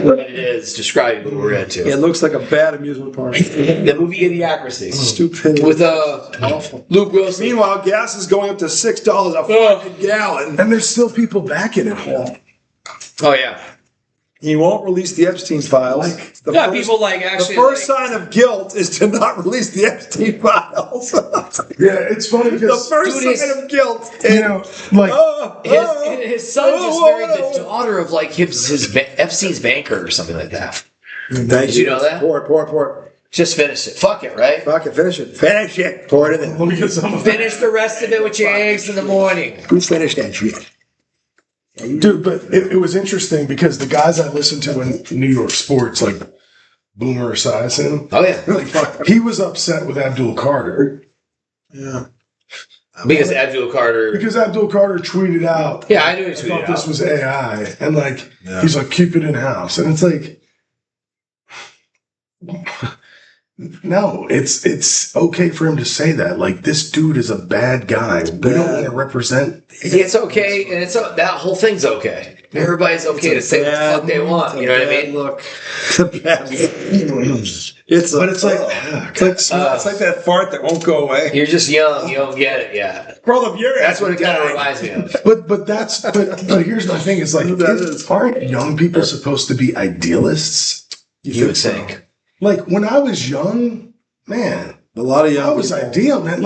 what it is describing what we're into. It looks like a bad amusement park. The movie Idiocracy Stupid. with awful. Luke Wilson. Meanwhile, gas is going up to $6 a fucking gallon. And there's still people backing it. Oh yeah, He won't release the Epstein files. The yeah. first- People like actually. The first like, sign of guilt is to not release the Epstein files. the Yeah, it's funny because first Dude, sign of guilt. you know, like his son just married the daughter of like his Epstein's banker or something like that. Thank Did you know that? Port. Just finish it. Fuck it, right? Fuck it, finish it. Finish it. Pour it in there. Let me get some of that. Finish the rest of it with your eggs in the morning. Who finished that shit? Dude, but it was interesting because the guys I listened to in New York sports, like Boomer Esiason, Oh yeah, he was upset with Abdul Carter. Yeah. because Abdul Carter. Because Abdul Carter tweeted out, Yeah, I knew he I tweeted thought this out. was AI. And like, Yeah. he's like, keep it in house. And it's like, no, it's okay for him to say that. Like, this dude is a bad guy. We don't want to represent. It's okay, and that whole thing's okay. Everybody's okay to say what the fuck they want. You know what I mean? Look, the bad it's But it's like, it's like that fart that won't go away. You're just young. You don't get it yet. Roll up your That's what it kind of reminds me of. but here's my thing. It's like, aren't young people supposed to be idealists? You would think. Like, when I was young, man, A lot of young I was people. ideal, man.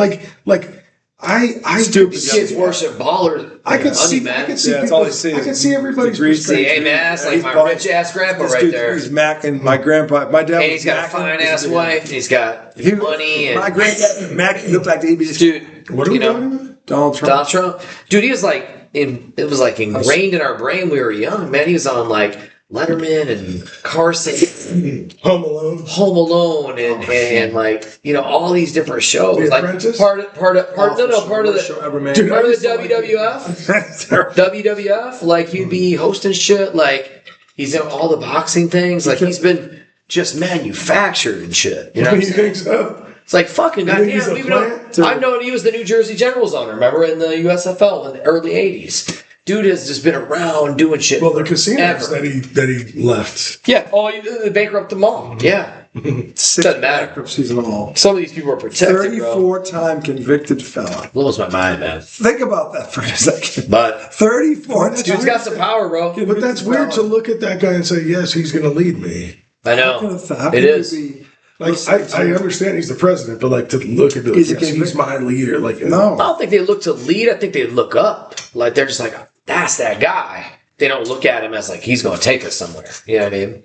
I Stupid Kids worship ballers. I could see, man. I could see, Yeah, that's people, all they see I is could see everybody's degrees. See, perspective. hey man, that's like He's my probably- rich ass grandpa This right dude, there. He's macking. My grandpa, my dad And was he's got a macking. fine ass wife. He's got He- money My and granddad macking looked like he'd be just dude. What are you we know, talking about? Donald Trump. Donald Trump, dude. He was like it was like ingrained in our brain when we were young. Man, he was on like Letterman and Carson, Home Alone. Home Alone, and like all these different shows. The Like Apprentice? part of the ever made. Dude, part of I the WWF. WWF, like he'd be hosting shit, like he's in all the boxing things, like he's been just manufactured and shit. You know what I'm You saying? think so? It's like fucking think he's goddamn. a I've known he was the New Jersey Generals owner, remember, in the USFL in the early '80s. Dude has just been around doing shit. Well, the casinos forever. that he left. Yeah. Oh, they bankrupt them all. Yeah. Doesn't matter. Bankruptcies and all. Some of these people are protected, bro. 34-time convicted felon. Blows my mind, man. Think about that for a second. But 34 That's dude's got some power, bro. But that's weird to look at that guy and say, yes, he's going to lead me. I know. It is. Like, I understand he's the president, but like to look at the, he's my leader. Like, I No. don't think they look to lead. I think they look up. Like they're just like, that's that guy. They don't look at him as like he's going to take us somewhere. You know what I mean?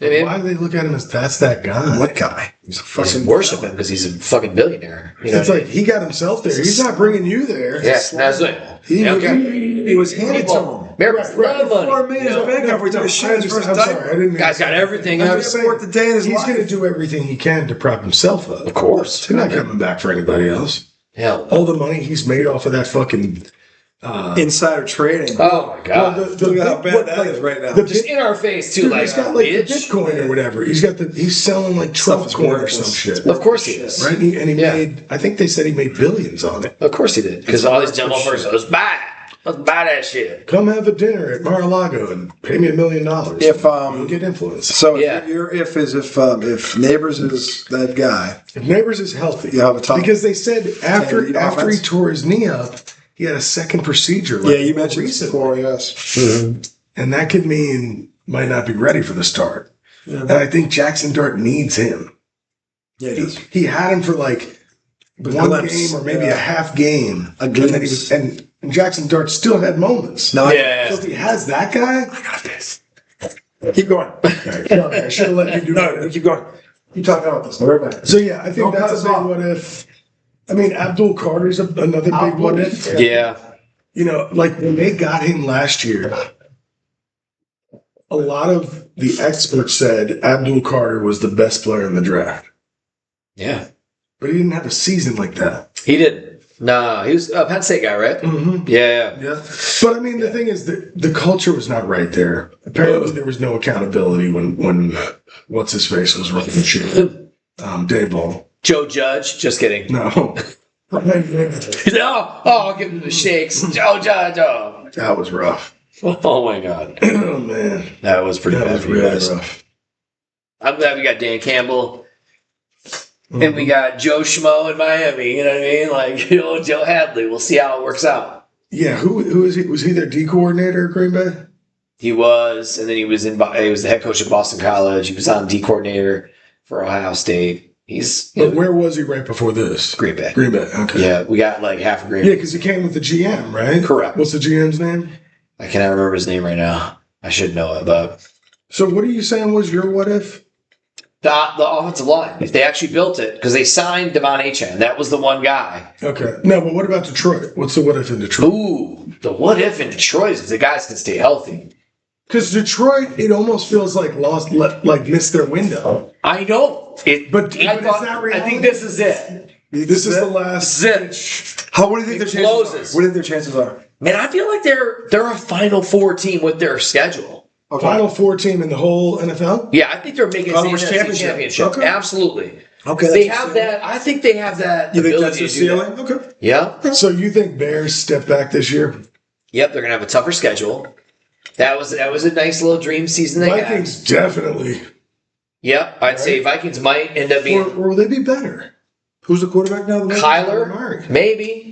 why do they look at him as that's that guy? What guy? He's a Fucking worship him because he's a fucking billionaire. You know It's what I like he got himself there. He's not bringing you there. mean? Yeah, that's it. He was handed to him. Americans love money. 4 million you know? is big every time. I'm sorry. I didn't mean Guy's to say got that. everything. I'm Every just saying, Worked the day in his he's life. going to do everything he can to prop himself up. Of course. He's not coming back for anybody else. Hell. All the money he's made off of that fucking. Insider trading. Oh my god. Look at how bad that is right now. Just in our face too, Dude, like he's got like the bitch. Bitcoin or whatever. He's selling like Stuff Trump is coin or worthless. some shit. Of course he is. Right? And he Yeah. made, I think they said he made billions on it. Of course he did. Because all these dumb motherfuckers, let's buy it. Let's buy that shit. Come have a dinner at Mar-a-Lago and pay me $1 million. If You'll get influence. so, Yeah. your if is if Neighbors is that guy. If Neighbors is healthy, You have a top- because they said after Can he he offense? tore his knee up, he had a second procedure. Yeah, you mentioned this recently. before. Yes. And that could mean might not be ready for the start. Yeah. And I think Jackson Dart needs him. Yeah, it is. He had him for like one glimpse, game or maybe yeah. a half game. A And then he glimpse. was, and Jackson Dart still had moments. No, Yeah. So if he has that guy, I got this. Keep going. sorry, I should have let you do No, it. keep going. Keep talking about this. We're back. So yeah, I think Don't cut that's a us big off. what if. I mean, Abdul Carter's another big what if. Yeah. You know, like when they got him last year, a lot of the experts said Abdul Carter was the best player in the draft, Yeah. but he didn't have a season like that. He did. No, he was a Penn State guy, right? Mm-hmm. Yeah. Yeah, but I mean, the thing is that the culture was not right there. Apparently, there was no accountability when what's his face was running the shit. Dayball. Joe Judge. Just kidding. No. He's like, I'll give him the shakes. Joe Judge. Oh. That was rough. Oh my god. Oh man, That was pretty that bad was for you really guys. rough. I'm glad we got Dan Campbell. And we got Joe Schmo in Miami. You know what I mean? Like, Joe Hadley. We'll see how it works out. Yeah, who is he? Was he their D coordinator at Green Bay? He was, and then he was the head coach at Boston College. He was on D coordinator for Ohio State. He's But where was he right before this? Green Bay. Green Bay. Okay. Yeah, we got like half a Green Yeah, Bay. because he came with the GM, right? Correct. What's the GM's name? I cannot remember his name right now. I should know it, but So what are you saying was your what if? The offensive line. If they actually built it, because they signed Devon Achane. That was the one guy. Okay. No, but what about Detroit? What's the what if in Detroit? Ooh, the what if in Detroit is the guys can stay healthy. Because Detroit, it almost feels like missed their window. I know. But is that reality? I think this is it. This is the last. Zip. What do you think their chances Closes. are? What do you think their chances are? Man, I feel like they're a Final Four team with their schedule. Okay. Final four team in the whole NFL? Yeah, I think they're making Conference the NFC championship. Okay. Absolutely. Okay, They that's have the that. I think they have that You think ability that's to their do that. ceiling? Okay. Yeah. So you think Bears step back this year? Yep, they're gonna have a tougher schedule. That was a nice little dream season they had. Vikings definitely. Yep, I'd say Vikings might end up being Or will they be better? Who's the quarterback now? Kyler, maybe.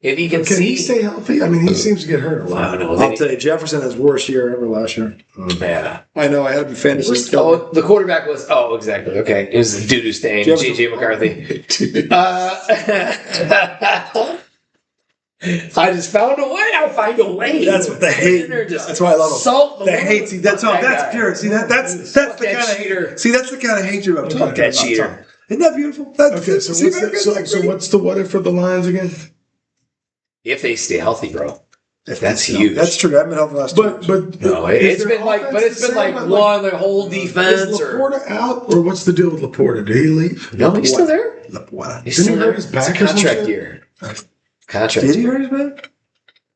If he can Can see. he stay healthy? I mean, he seems to get hurt a I lot. don't know. I'll tell you, Jefferson has worst year ever last year. Yeah. I know. I had him in fantasy. Oh, the quarterback was. Oh, exactly. Okay, it was the doo-doo stain. Jefferson- JJ McCarthy. I just found a way. I'll find a way. That's what they hate. And they're just That's why I love them. Salt the They Lord. hate. See, that's all. Fuck that That's guy. pure. See that's the Fuck kind that of cheater. See, that's the kind of hatred I'm talking that about. cheater. Isn't that beautiful? That's, Okay, so see, what's very the, good. so what's the what if for the Lions again? If they stay healthy, bro. That's huge. That's true. I haven't been healthy the last But No, is it's their been like, but offense it's the been same? like one the whole defense Is or Laporta out, or what's the deal with Laporta? Did he leave? no, he's still there. What? He's Didn't still he hurt there. his It's back a or some contract shit? year. Contract. Did he year. hurt his back?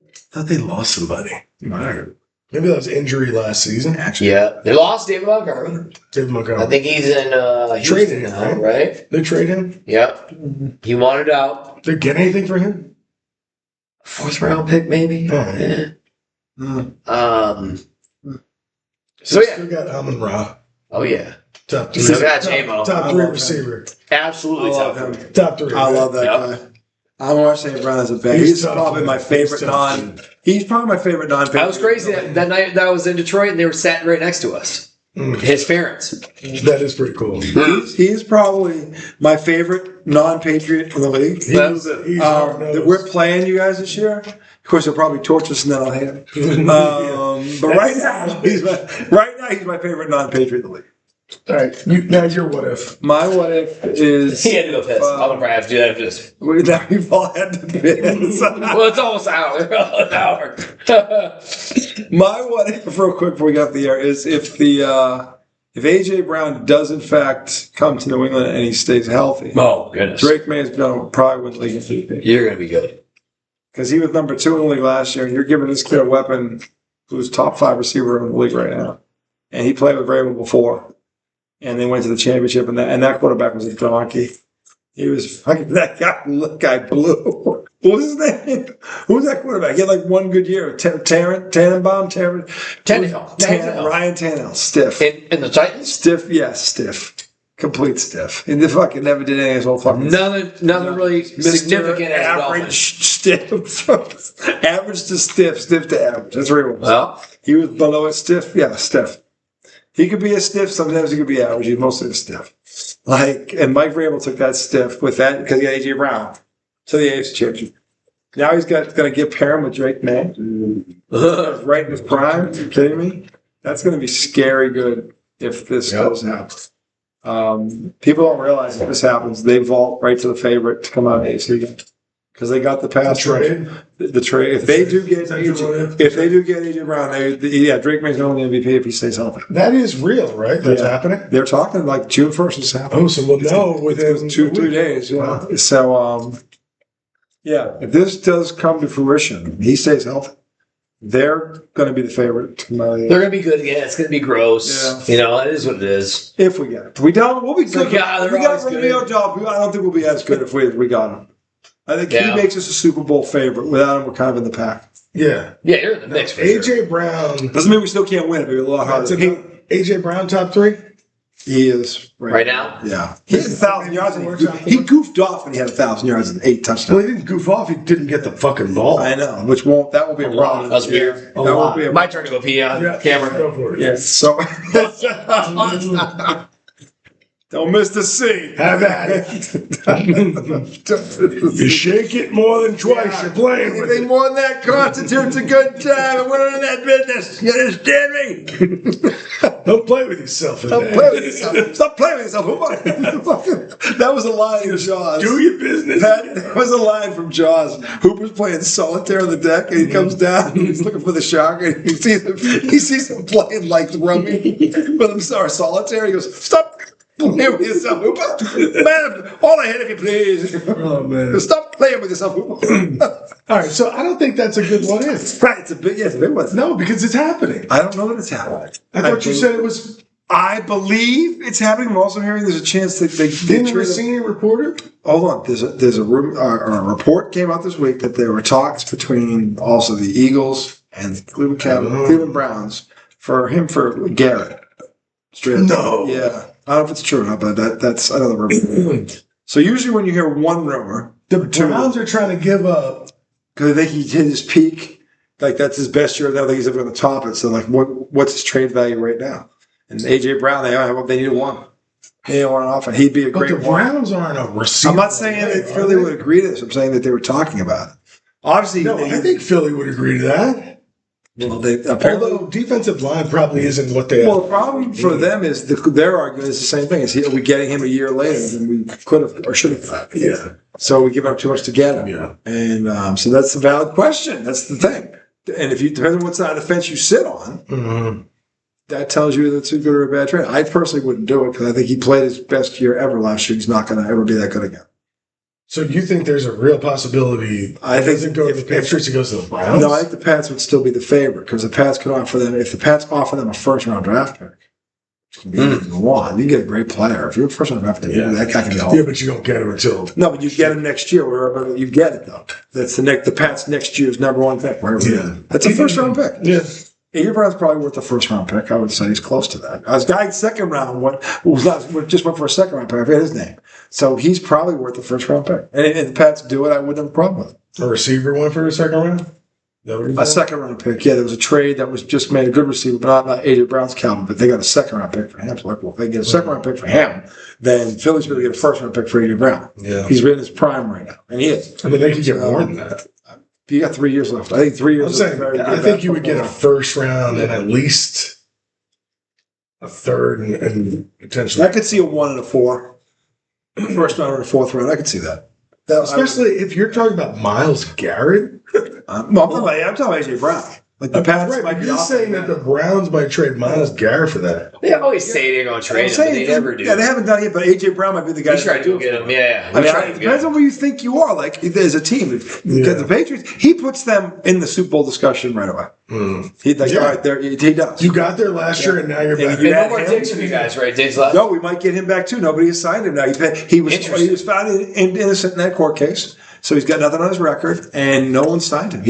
I thought they lost somebody. He might have hurt. Maybe that was injury last season. Actually, Yeah, they lost David Montgomery. David Montgomery. I think he's in Houston Traded him, now, right? They trade him. Yep. He wanted out. They get anything for him? 4th round pick, maybe. Oh, yeah. Yeah. So yeah. still got Amon Ra. Oh yeah. Top three. Still got J-Mo. Top I three love him. receiver. Absolutely I love tough. him. Top three. I love that Yep. guy. I'm watching St. Brown as a bad. He's He's tough, probably man. my favorite He's tough. He's probably my favorite non. That was crazy. That night that I was in Detroit and they were sat right next to us. His parents. That is pretty cool. He's probably my favorite non-patriot in the league. He's hard-nosed. We're playing you guys this year. Of course, they'll probably torture us and then I'll hate him. But right now, he's my favorite non-patriot in the league. All right. Now you're what if? My what if is He had to go piss. I'm gonna probably have to do that after this. we've all had to piss. Well, it's almost an hour. An hour. My what if, real quick before we get off the air, is if AJ Brown does in fact come to New England and he stays healthy, Oh goodness. Drake May is going to probably win the league MVP You're gonna be good. because he was number 2 in the league last year, and you're giving this kid a weapon who's top 5 receiver in the league right now, and he played with Vrabel before, and they went to the championship, and that quarterback was a donkey. He was fucking that guy blew. What was his name? Who was that quarterback? He had like one good year. Tannenbaum? Ryan Tannehill. Stiff. In the Titans? Stiff, yes, stiff. Complete stiff. And they fucking never did any of his whole fucking Nothing really significant as average stiff. Average to stiff to average. That's where he was. Well, He was below it stiff. Yeah, stiff. He could be a stiff. Sometimes he could be average. He's mostly a stiff. And Mike Vrabel took that stiff with that because he had AJ Brown to the AFC Championship. Now he's going to get paired with Drake May. Right in his prime. Are you kidding me? That's going to be scary good if this goes out. People don't realize if this happens, they vault right to the favorite to come out of AFC again. Because they got the pass rush. The trade. If they do get AJ Brown, Drake May's going to win the MVP if he stays healthy. That is real, right? That's happening? They're talking like June 1st is happening. Oh, so we'll know within 2 days. Yeah. Wow. So, if this does come to fruition, he stays healthy, they're going to be the favorite to come out of the they're gonna be good again. It's gonna be gross. Yeah. You know, it is what it is. if we get it. If we don't, we'll be So, good. yeah, they're we got always Romeo good. Job. I don't think we'll be as good if we got him. I think he Yeah. makes us a Super Bowl favorite. Without him, we're kind of in the pack. Yeah. Yeah, you're in the mix for sure. AJ Brown. Doesn't mean we still can't win it, but it'll be a lot harder. AJ Brown top 3? He is Right now? Yeah, he had 1,000 yards. He goofed off when he had 1,000 yards and 8 touchdowns. Well, he didn't goof off. He didn't get the fucking ball. I know, that won't be a problem. That's weird. That won't be a My turn to go pee on camera. Go for it. Yes. So, Don't miss the C. Have at it. You shake it more than twice, you're playing with Anything it. more than that constitutes a good time, and we're in that business. You understand me? Don't play with yourself. Don't play with yourself. Stop playing with yourself. That was a line in Jaws. Do your business. That was a line from Jaws. Hooper's playing solitaire on the deck, and he comes down, and he's looking for the shark, and he sees him playing like rummy with him, or solitaire. He goes, "Stop playing with yourself, Hooper. Man, all ahead if you please. Oh, man. Stop playing with yourself, Hooper." All right, so I don't think that's a good one. Is Right, it's a big one. no, because it's happening. I don't know that it's happening. I thought you said it was. I believe it's happening. I'm also hearing there's a chance that they Didn't a treat it. senior reporter? Hold on. There's a report came out this week that there were talks between also the Eagles and the Cleveland Browns for Garrett. Straight up. No. Yeah. I don't know if it's true or not, but that's another rumor. So usually when you hear one rumor, The Browns are trying to give up. because they think he hit his peak, like that's his best year. I don't think he's ever going to top it. So like, what's his trade value right now? And AJ Brown, they need one. They need one off, and he'd be a But great the one. Browns aren't a receiver. I'm not saying that Philly would agree to this. I'm saying that they were talking about it. Obviously, No, I think Philly would agree to that. well, they apparently. Although defensive line probably isn't what they Well, are. the problem for them is their argument is the same thing. Are we getting him a year later than we could have or should have? Yeah. So we give up too much to get him. Yeah. And so that's a valid question. That's the thing. And if you depends on what side of the fence you sit on, Mm-hmm. that tells you that's a good or a bad trade. I personally wouldn't do it because I think he played his best year ever last year. He's not going to ever be that good again. So you think there's a real possibility I it think doesn't go to the if- Patriots, it goes to the Browns? No, I think the Pats would still be the favorite because the Pats could offer them, if the Pats offer them a first round draft pick, which can be anything you want. You get a great player. If you're a first round draft pick, that guy can be all. Yeah, but you don't get him until. No, but you get him next year, wherever you get it though. That's the Pats next year's number one pick. Wherever Yeah. That's a first round pick. Yeah. AJ Brown's probably worth a first round pick. I would say he's close to that. His guy second round just went for a second round pick. I forget his name. So he's probably worth a first round pick. And if the Pats do it, I wouldn't have a problem with it. A receiver went for a second round? Is that what you're A saying? second round pick. Yeah, there was a trade that was just made a good receiver, but not AJ Brown's caliber, but they got a second round pick for him. So like, well, if they get a second round pick for him, then Philly's going to get a first round pick for AJ Brown. Yeah. He's in his prime right now. And he is. I mean, they could get more than that. You got 3 years left. I think 3 years I'm is saying, very good. I think you would get a first round and at least a third and potentially. I could see a 1 and a 4. First round and a fourth round. I could see that. Especially if you're talking about Myles Garrett. I'm talking about AJ Brown. Like the Pats Right, might but be you're saying that the Browns might trade Myles Garrett for that. They always say they're going to trade him, but they never do. Yeah, they haven't done it yet, but AJ Brown might be the guy. They tried to get him, yeah. I mean, tried it to depends get on where you think you are. Like, as a team, because the Patriots, he puts them in the Super Bowl discussion right away. He like, Yeah. all right, there he does. You got there last year and now you're back. And no more Diggs for you guys, right? Diggs left? No, we might get him back too. Nobody has signed him now. He was found innocent in that court case, so he's got nothing on his record, and no one signed him.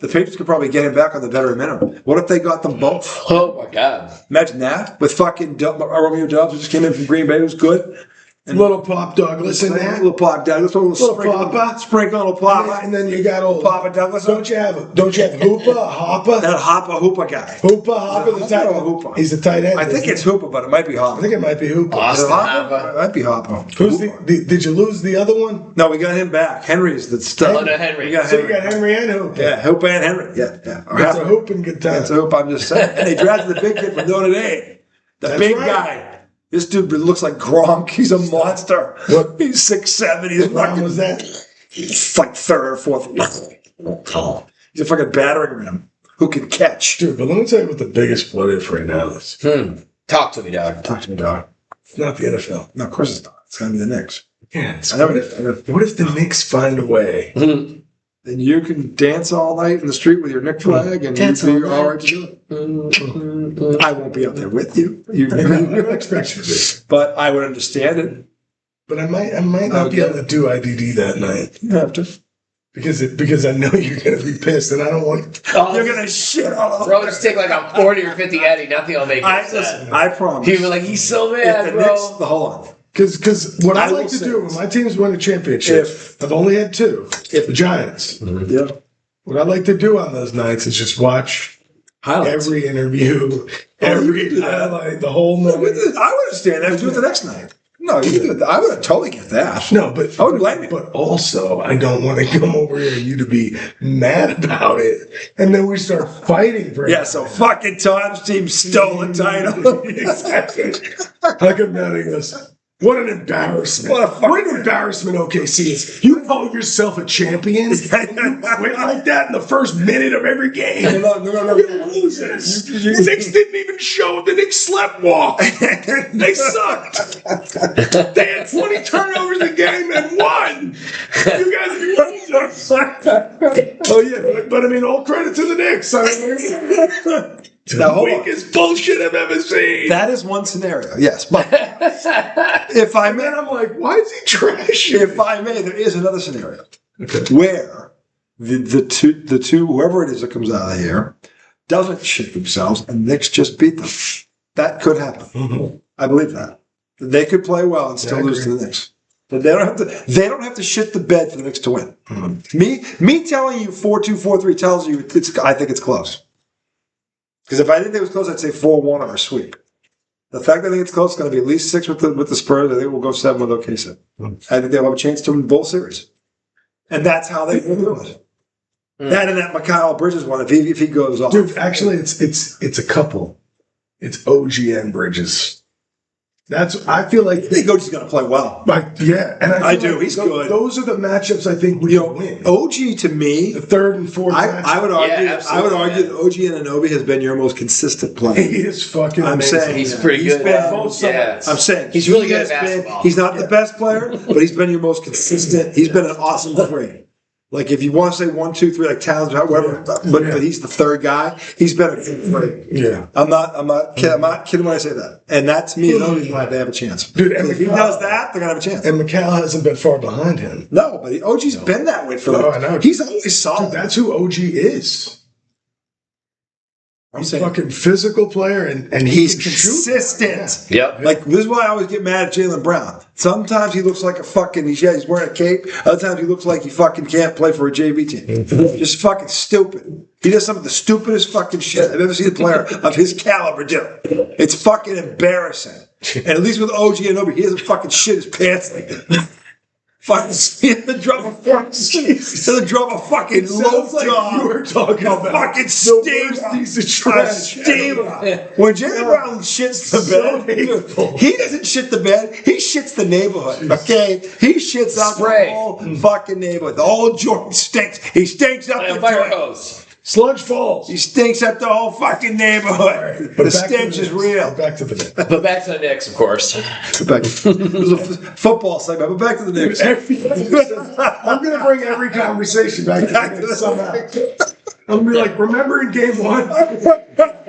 The Patriots could probably get him back on the veteran minimum. What if they got them both? Oh, my God. Imagine that with fucking Romeo Doubs, who just came in from Green Bay, who's good. And Little Pop Douglas in that. little Pop Douglas, Little Papa. sprinkle, little Papa, And then you got old Papa Douglas. Don't you have Hoopa, Hoppa? That Hoopa guy. Hoopa, Hoppa, the tight Hoopa or Hoopa? He's the tight end. I think it's Hoopa, but it might be I Hoppa. think it might be Hoopa. Is it Austin Hoppa? Hoppa. It might be Hoppa. Who's did you lose the other one? No, we got him back. Henry's the stuff. Oh, no, Henry. We got So you Henry. got Henry and Hoopa. Yeah, Hoopa and Henry. Yeah. Or It's a Hoppa. hoop and good time. That's a Hoopa, I'm just saying. And they drafted the big kid from Notre Dame. The That's big right. guy. This dude looks like Gronk. He's a monster. What? He's 6'7". He's What round fucking, was that? he's like third or fourth. He's a fucking battering ram who can catch. Dude, but let me tell you what the biggest what if right now is. Talk to me, dog. Talk to me, dog. It's not the NFL. No, of course it's not. It's going to be the Knicks. Yeah, it's I know what it if, what if the Knicks find a way? Then you can dance all night in the street with your Knick flag and Dance you'll be all night. all right to do it. I won't be up there with you. I don't expect you to. But I would understand it. But I might not be able to do IDD that night You have to. because I know you're gonna be pissed and I don't want. You're going to shit all over. Bro, just take like a 40 or 50 Eddie. Nothing will make it. Listen, I promise. People are like, he's so If mad, the bro. Knicks, hold on. Because what I I like will to say do this. when my teams win a championship, I've only had two. If- The Giants. Yeah. What I like to do on those nights is just watch Highlights. every interview, every highlight, the whole I night. would understand that. Do it the next night. No, you do it. I would totally get that. No, but I would blame you. But also, I don't want to come over here and you to be mad about it, and then we start fighting for it. Yeah, so fucking Tom's team stole the title. Exactly. How come that is? What an embarrassment. What an embarrassment, OKC is. You call yourself a champion, and you quit like that in the first minute of every game. No. You losers. The Knicks didn't even show. The Knicks slept walk. They sucked. They had 20 turnovers a game and won. You guys are losers. Oh, yeah. But I mean, all credit to the Knicks. I mean, Now, hold on. weakest bullshit I've ever seen. That is one scenario, yes. But if I may, And I'm like, why is he trashing? if I may, there is another scenario where the two whoever it is that comes out of here doesn't shit themselves and the Knicks just beat them. That could happen. Mm-hmm. I believe that. They could play well and still Yeah, I lose to agree. the Knicks. But they don't have to shit the bed for the Knicks to win. Mm-hmm. Me telling you 4-2, 4-3 tells you I think it's close. Because if I didn't think it was close, I'd say 4-1 or a sweep. The fact that I think it's close is going to be at least 6 with the Spurs. I think we'll go 7 with OKC. I think they'll have a chance to win both series. And that's how they will do it. That and that Mikal Bridges one, if he goes off. Dude, actually, it's a couple. It's OG and Bridges. I feel like I think OG's going to play well. yeah, and I feel do. like He's good. Those are the matchups I think we can win. OG to me, The third and fourth. I would argue. Yeah, I would absolutely, argue that OG Anunoby has been your most consistent player. he is fucking. I'm amazing. saying He's pretty He's good. been- both sides. I'm saying He's really he good at has been- basketball. he's not the best player, but he's been your most consistent. He's been an awesome three. Like if you want to say 1, 2, 3, like Towns, however, but he's the third guy. He's been a good three. Yeah. I'm not kidding when I say that. And that to me is another reason why they have a chance. Dude, and if he Mikal- does that, they're gonna have a chance. And Mikal hasn't been far behind him. No, but OG's been that way for No, I know. He's always solid. Dude, that's who OG is. I'm He's a saying fucking physical player, and he's he can shoot. consistent. Yep. Like this is why I always get mad at Jaylen Brown. Sometimes he looks like a fucking he's wearing a cape. Other times he looks like he fucking can't play for a JV team. Just fucking stupid. He does some of the stupidest fucking shit I've ever seen a player of his caliber do. It's fucking embarrassing. And at least with OG and Obi, he doesn't fucking shit his pants like that. Fucking he doesn't drop a fucking low Sounds like job. you were talking A about fucking the steamer. worst piece of A trash. steamer. When Jaylen Brown shits the So bed, hateful. he doesn't shit the bed. He shits the neighborhood. Okay, he shits out Spray. the whole fucking neighborhood. The whole joint stinks. He stinks up Like a the fire joint. hose. Sludge falls. He stinks up the whole fucking neighborhood. The back to stench the is Knicks. real. Back to the Knicks. But back to the Knicks, of course. Back, it was a football segment, but back to the Knicks. I'm going to bring every conversation back to the Knicks somehow. I'm going to be like, remember in game 1?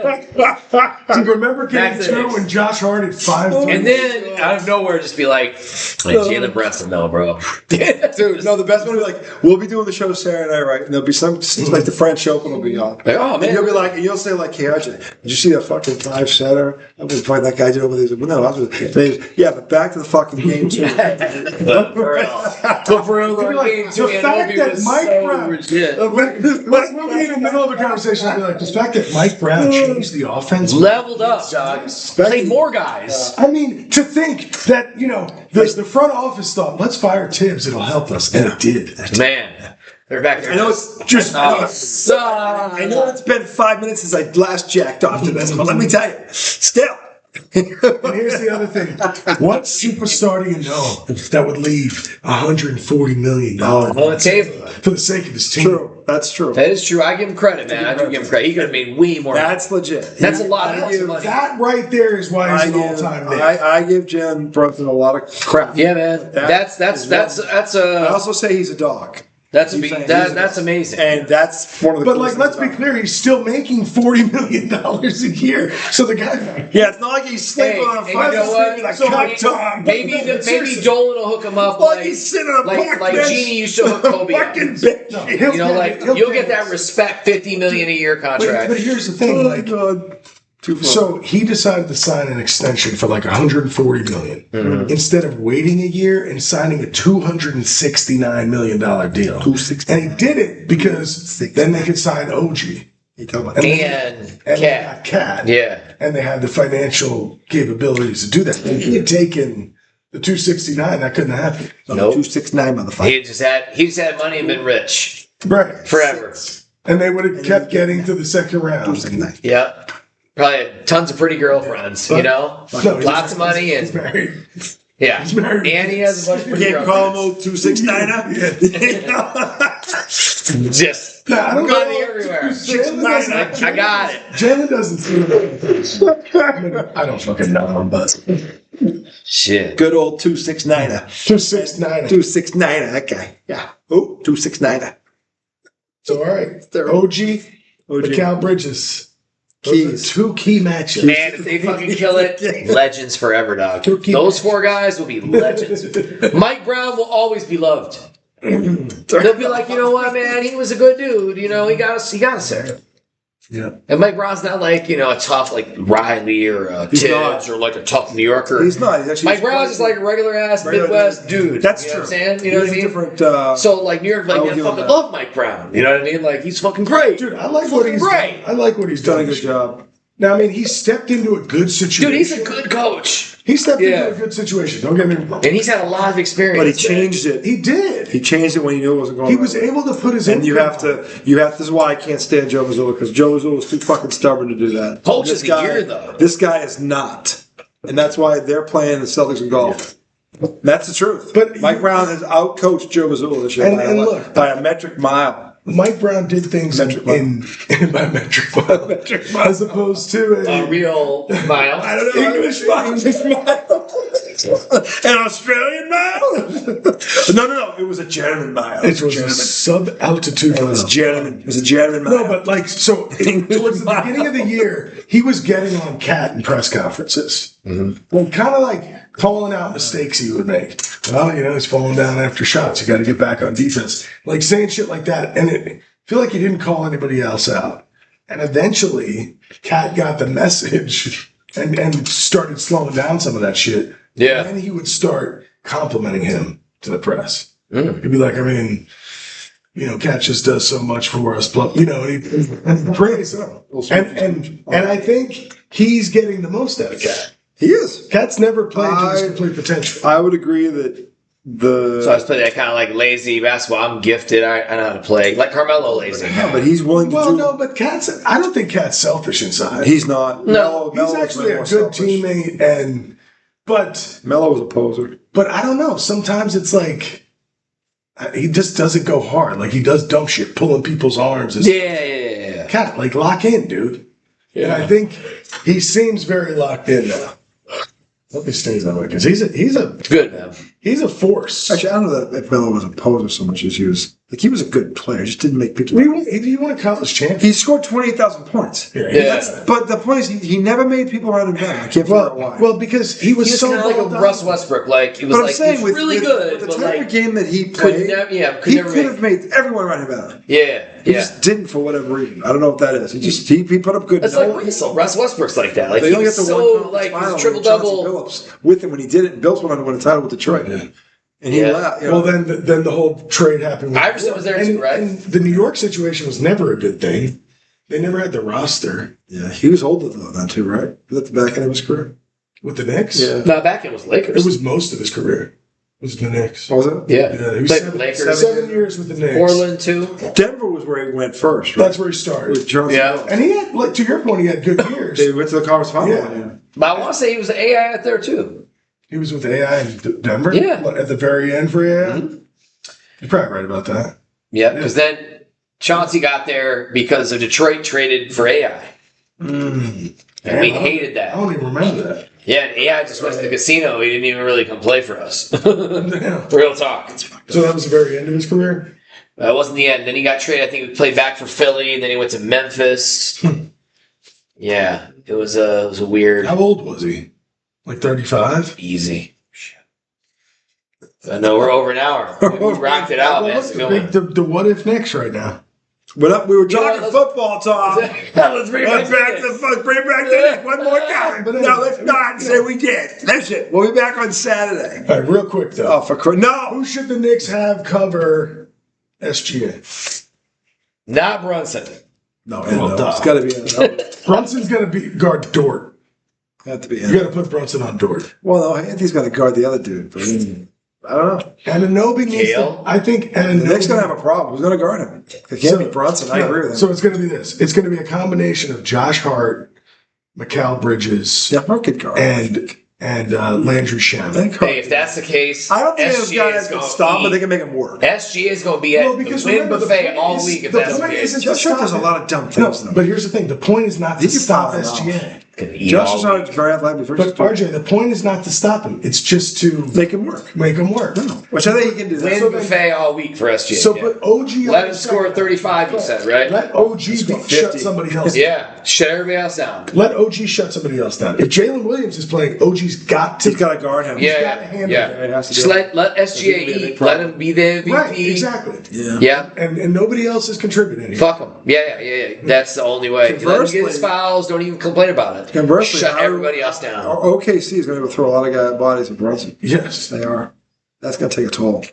Dude, remember Back game to the 2 Knicks. when Josh Hart had 5 And threes? then out of nowhere, just be like Jalen Brunson, no, bro. Dude, no, the best one will be like, we'll be doing the show Saturday night, right? And there'll be some, like the French Open will be on. Like, oh, man. And you'll be like, and you'll say like, hey, RJ, did you see that fucking 5-setter? I'm going to find that guy did over there. Well, no, I was yeah, but back to the fucking game 2. But for real, You'd be like, game the two, fact Anunoby that was Mike so Brown- legit. We'll be in the middle of a conversation. I'll be like, the fact that Mike Brown changed the offense. Leveled up, dog. Played more guys. I mean, to think that, the front office thought, let's fire Tibbs, it'll help us. And it did. Man, they're back there. I know it's just, I I know it's been 5 minutes since I last jacked off to this, but let me tell you, still. And here's the other thing. What superstar do you know that would leave $140 million on the table. for the sake of his team? True. That's true. That is true. I give him credit, man. I do give him credit. He could have made way more. That's legit. That's a lot of money. That right there is why he's an all-time Knick. I give Jalen Brunson a lot of crap. Yeah, man. That's I also say he's a dog. that's He's amazing. And that's one of the But coolest let's things be about clear, he's still making $40 million a year. So the guy, it. Yeah, it's not like he's sleeping on a and you fire know what? like So Cut Tom. Maybe Dolan will hook him up Like he's sitting on a like park bench. Genie used to hook Kobe up. Fucking bitch. No, You know, like he'll you'll get pay that us. respect, $50 million a year contract. But here's the thing, Oh my like, god. Too far. so he decided to sign an extension for like $140 million instead of waiting a year and signing a $269 million deal. 260. And he did it because then they could sign OG. You talking about and they Cat. got Cat. Yeah. And they had the financial capabilities to do that. If he had taken the 269, that couldn't have happened. Nope. 269, motherfucker. He just had money and been rich Right. forever. And they would have kept getting to the second round. 269. Yeah. Probably had tons of pretty girlfriends, you know? No, Lots of money he's and married. yeah. he's married. And he has a bunch of You pretty can't call girlfriends. him old 269er? Just Nah, I don't money know. everywhere. Jalen doesn't- I got it. Jalen doesn't seem like I mean, I don't fucking know him, but Shit. Good old 269er. 269. 269er, that guy. Yeah. Oh, 269er. So, all right. OG, Mikal Bridges. Those Keys. are two key matchups. Man, if they fucking kill it, legends forever, dog. Those four guys will be legends. Mike Brown will always be loved. They'll be like, you know what, man, he was a good dude. You know, he got us there. Yeah. And Mike Brown's not like, you know, a tough like Riley or a He's Tibbs not. or like a tough New Yorker. He's not. He's actually Mike Brown's just like a regular ass Regular Midwest dude. That's you know true. what I'm saying? You know what I mean? Different. So like New York, like I will man, give him fucking that. love Mike Brown. You know what I mean? Like he's fucking great. Dude, I like what he's Right. done. I like what he's done done. a good job. Now, I mean, he stepped into a good situation. Dude, he's a good coach. He stepped Yeah. into a good situation. Don't get me wrong. And he's had a lot of experience. But he changed it. He did. He changed it when he knew it wasn't going. He right. was able to put his And you input have to. This is why I can't stand Joe Mazzulla, because Joe Mazzulla is too fucking stubborn to do that. Coach This of the guy- year, though. This guy is not, and that's why they're playing the Celtics in golf. That's the truth. But Mike you- Brown has outcoached Joe Mazzulla this year And- by, and a, look- by a metric mile. Mike Brown did things Metric in by metric mile, as opposed to a real mile. I don't know. English mile. An Australian mile? No. It was a German mile. It was a sub-altitude It was mile. German. It was a German mile. No, but like, so towards the beginning of the year, he was getting on Cat in press conferences. Well, kind of like calling out mistakes he would make. Well, you know, he's falling down after shots. You got to get back on defense. Like saying shit like that. And I feel like he didn't call anybody else out. And eventually, Cat got the message and started slowing down some of that shit. Yeah. And then he would start complimenting him to the press. He'd be like, I mean, you know, Cat just does so much for us. You know, and he praise him. And I think he's getting the most out of Cat. he is. Cat's never played to his complete potential. I would agree that the. So I was playing that kind of like lazy basketball. I'm gifted. I know how to play. Like Carmelo lazy. Yeah, but he's willing to Well, do. no, but I don't think Cat's selfish inside. He's not. No, He's actually a good teammate, but Melo was a poser. I don't know. Sometimes it's like he just doesn't go hard. Like he does dumb shit, pulling people's arms. Yeah. Cat, like lock in, dude. And I think he seems very locked in now. Hope he stays that way because he's Good, man. a force. Actually, I don't know if Melo was a poser so much as he was a good player. Just didn't make people. He won a college champion. He scored 28,000 points. Yeah. But the point is, he never made people around him better. I can't figure out why. Well, because he was He was so kind of like a well Russ done. Westbrook. Like he was But I'm like saying he was really good, with the but type like of game that he could played, never. Yeah, could he never could make. have made everyone around him better. Yeah. He Yeah. just didn't for whatever reason. I don't know what that is. He put up good It's like Russell. Russ Westbrook's like that. Like They he only was got the so one like final he's triple with Chauncey double. Billups with him when he did it. And Billups went on to win a title with Detroit. And he Yeah. left. You know, Well, then the whole trade happened. with Iverson was there and, too, right? And the New York situation was never a good thing. They never had the roster yeah, he was older though then too, right? Was that the back end of his career? with the Knicks. Yeah. No, back in was Lakers. It was most of his career. Was the Knicks. What was it? yeah. Yeah, he was Played seven, Lakers, seven years with the Knicks. Portland too. Denver was where he went first, right? That's where he started. With Chauncey Yeah. Billups. And he had, like to your point, he had good years. They went to the conference final. Yeah. But I want to say he was an AI out there too. He was with AI in Denver. Yeah. At the very end for AI. You're probably right about that. Yeah, because then Chauncey got there because of Detroit traded for AI. And we hated I that. don't even remember that. Yeah, and AI just went to the casino. He didn't even really come play for us. Yeah. Real talk. So that was the very end of his career. It wasn't the end. Then he got traded. I think he played back for Philly. And then he went to Memphis. Yeah, it was a weird, How old was he? Like 35? easy. I know we're over an hour. We wrapped it out, man. It's going. The what if Knicks right now? What up? We were You know talking what, football, Tom. Let's bring it Let's back to bring it back to Nick one more time. But No, let's not say we did. Listen, we'll be back on Saturday. All right, real quick though. Oh, no. Who should the Knicks have cover SGA? Not Brunson. No, Well, duh. it's got to be Anotha. Brunson's going to be guard Dort. Got to be You got to put Brunson on Dort. Well, no, Anthony's got to guard the other dude. But I don't know. Ananobi needs Kale? I think The Ananobi. Knicks going to have a problem. Who's going to guard him? It can't be Brunson. I agree with him. So it's going to be this. It's going to be a combination of Josh Hart, Mikal Bridges, Yeah, Hart could guard. and Landry Shaman. Hey, if that's the case, I don't think those SGA guys is can going stop, but they to can make him work. SGA is going to be at Well, the because win remember, the buffet point all is- week if the that's the point case. isn't- Josh Hart does a lot of dumb No, things. though. but here's the thing. The point is not to He can stop foul him off. SGA. Gonna eat Josh all is week. not very athletic. But RJ, the point is not to stop him. It's just to Make him work. make him work. Which I think he can do. Win That. buffet all week for SGA. So yeah. put OG. Let on him the score second. 35, you said, right? Let OG shut 50. somebody else down. Yeah, shut everybody else down. Let OG shut somebody else down. If Jalen Williams is playing, OG's got to. He's got to guard him. gotta Yeah, handle it. yeah. It has to Just do let SGA It's gonna be a big eat. problem. Let him be the MVP. Right, exactly. Yeah. Yeah. And nobody else is contributing. Fuck him. Yeah. That's the only way. Let him get his Conversely- fouls. Don't even complain about it. Conversely, Shut everybody else down. OKC is going to throw a lot of guy bodies at Brunson. Yes. They are. That's going to take a toll.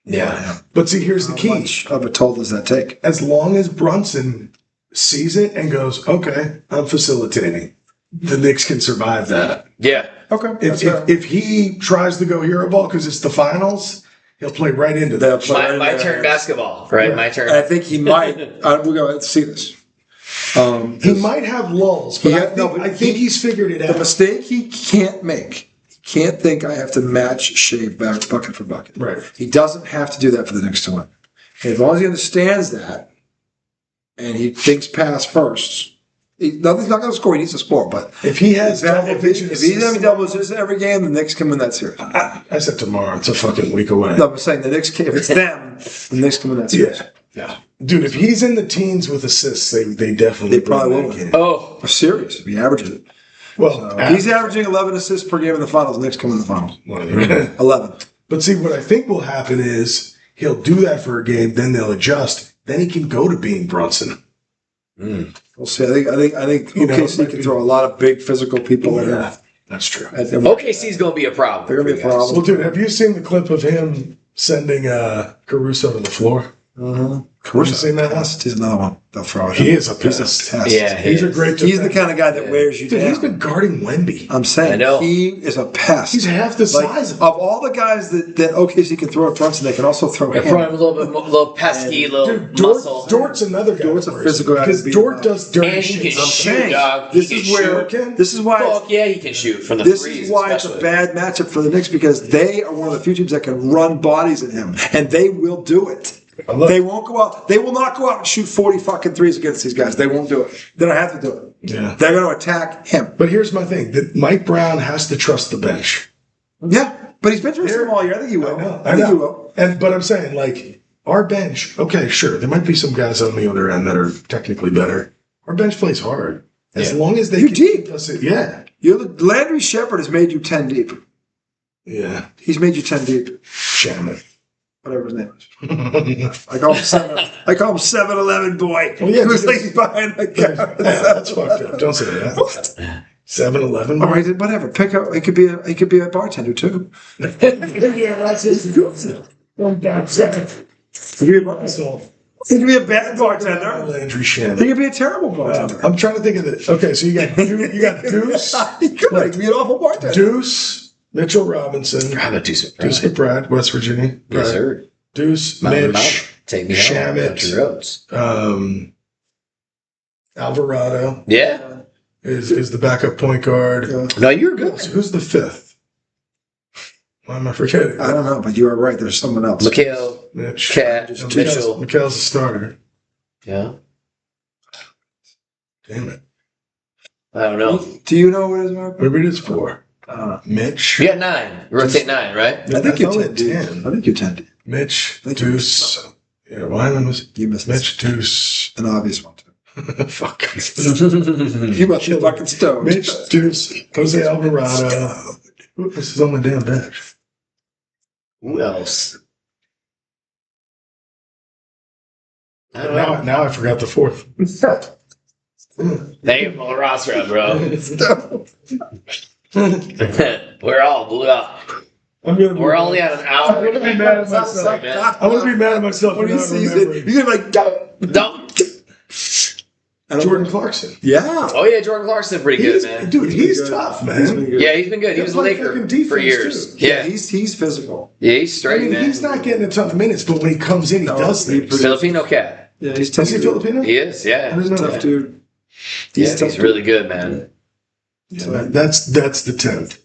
Yeah. But see, here's the How key. much of a toll does that take? As long as Brunson sees it and goes, okay, I'm facilitating, the Knicks can survive that. Yeah. Okay. If he tries to go hero ball because it's the finals, he'll play right into They'll that. play- My turn basketball, right? Yeah. My turn. I think he might. We're going to see this. He might have lulls, but I think he's figured it The out. mistake he can't make. He can't think I have to match shave back bucket for bucket. Right. He doesn't have to do that for the Knicks to win. As long as he understands that, and he thinks pass first, nothing's not going to score. He needs to score. But If he has double if digit he's having assists, double assists every game, the Knicks can win that series. I said tomorrow. It's a fucking week away. No, I'm saying the Knicks can, if it's them, the Knicks can win that series. Yeah. Dude, if he's in the teens with assists, they definitely They probably win will that win. game. Oh, A series if he averages it. Well, He's averaging 11 assists per game in the finals. The Knicks come in the finals. 11. But see, what I think will happen is he'll do that for a game, then they'll adjust. Then he can go to being Brunson. We'll see. I think You know, OKC can throw a lot of big physical people in there. That's true. OKC's going to be a problem. They're gonna be a for you guys. problem. Well, dude, have you seen the clip of him sending Caruso to the floor? Have you seen that? He's another one. They'll throw it. He is a He's pest. test. Yeah, He's a great He's the defender. kind of guy that wears you Dude, down. he's been guarding Wemby. I'm saying I know. he is a pest. He's half the Like, size of all the guys that OKC can throw at Brunson, they can also throw They're him. probably a little pesky, little Dude, muscle. Dort's another guy. Dort's a that wears physical it. guy to Because beat Dort up. does dirty And he shit. can I'm shoot, saying, dog. this He is can where shoot. this is why Fuck yeah, he can shoot from the this threes. is why it's a especially. bad matchup for the Knicks because they are one of the few teams that can run bodies at him, and they will do it. Look. They won't go out. They will not go out and shoot 40 fucking threes against these guys. They won't do it. They don't have to do it. Yeah. They're going to attack him. But here's my thing: that Mike Brown has to trust the bench. Yeah, but he's been through some all year. I think he will. I think he will. But I'm saying, like, our bench. Okay, sure, there might be some guys on the other end that are technically better. Our bench plays hard as long as they You can deep. keep us. Yeah, Landry Shepard has made you 10 deep. yeah. He's made you 10 deep. Shaman. Whatever his name is. I call him 7-Eleven boy. Oh, yeah, He was because- like behind the counter. That's fucked up. Don't say that. 7-Eleven. All right, whatever. Pick up. He could be a bartender too. Yeah, that's his. He could be a bartender. He could be a bad bartender. Landry He Shaman. could be a terrible bartender. I'm trying to think of it. Okay, so you got Deuce, He could be an awful bartender. Deuce, Mitchell Robinson, I'm a decent Deuce McBride, West Virginia. Yes, Right. sir. Deuce, Mountain Mitch, Mountain. Take me home. Shamit. Country roads. Alvarado Yeah. is the backup point guard. No, you're good. Who's the fifth? Why am I forgetting? I don't know, but you are right. There's someone else. Mikhail, Mitch. Cat, Mikhail's- Mitchell. Mikhail's the starter. Yeah. Damn it. I don't know. Do you know what it is, Mark? Maybe it is four. Mitch. You got 9. Rotate 9, right? I think you're thought we 10. had Dude. 10. I think you're 10. Mitch, think you missed Deuce. something. Yeah, Wyman was You missed Mitch, Deuce. an obvious one too. Fuck. You must be fucking stoned. Mitch, Deuce, Jose Alvarado. This is on the damn bench. Who else? I don't know. Now I forgot the fourth. Thank you for the roster up, bro. We're all blew up. We're only at an hour. I'm gonna be mad at myself. I'm gonna be mad at myself. When for he not sees remembering. it, you're gonna be like, Don't. Jordan Clarkson. Yeah. Oh yeah, Jordan Clarkson, pretty good, man. Dude, he's good. tough, man. He's been good. Yeah, he's been good. He was a played Laker fucking defense, for years. too. Yeah, He's physical. yeah, he's I straight, mean, man. he's not getting a ton of minutes, but when he comes in, he does things. Filipino cat. Yeah, he's tough. Is he Filipino? He is, yeah. I didn't know Tough that. dude. He's really good, man. Yeah, man, that's the 10th.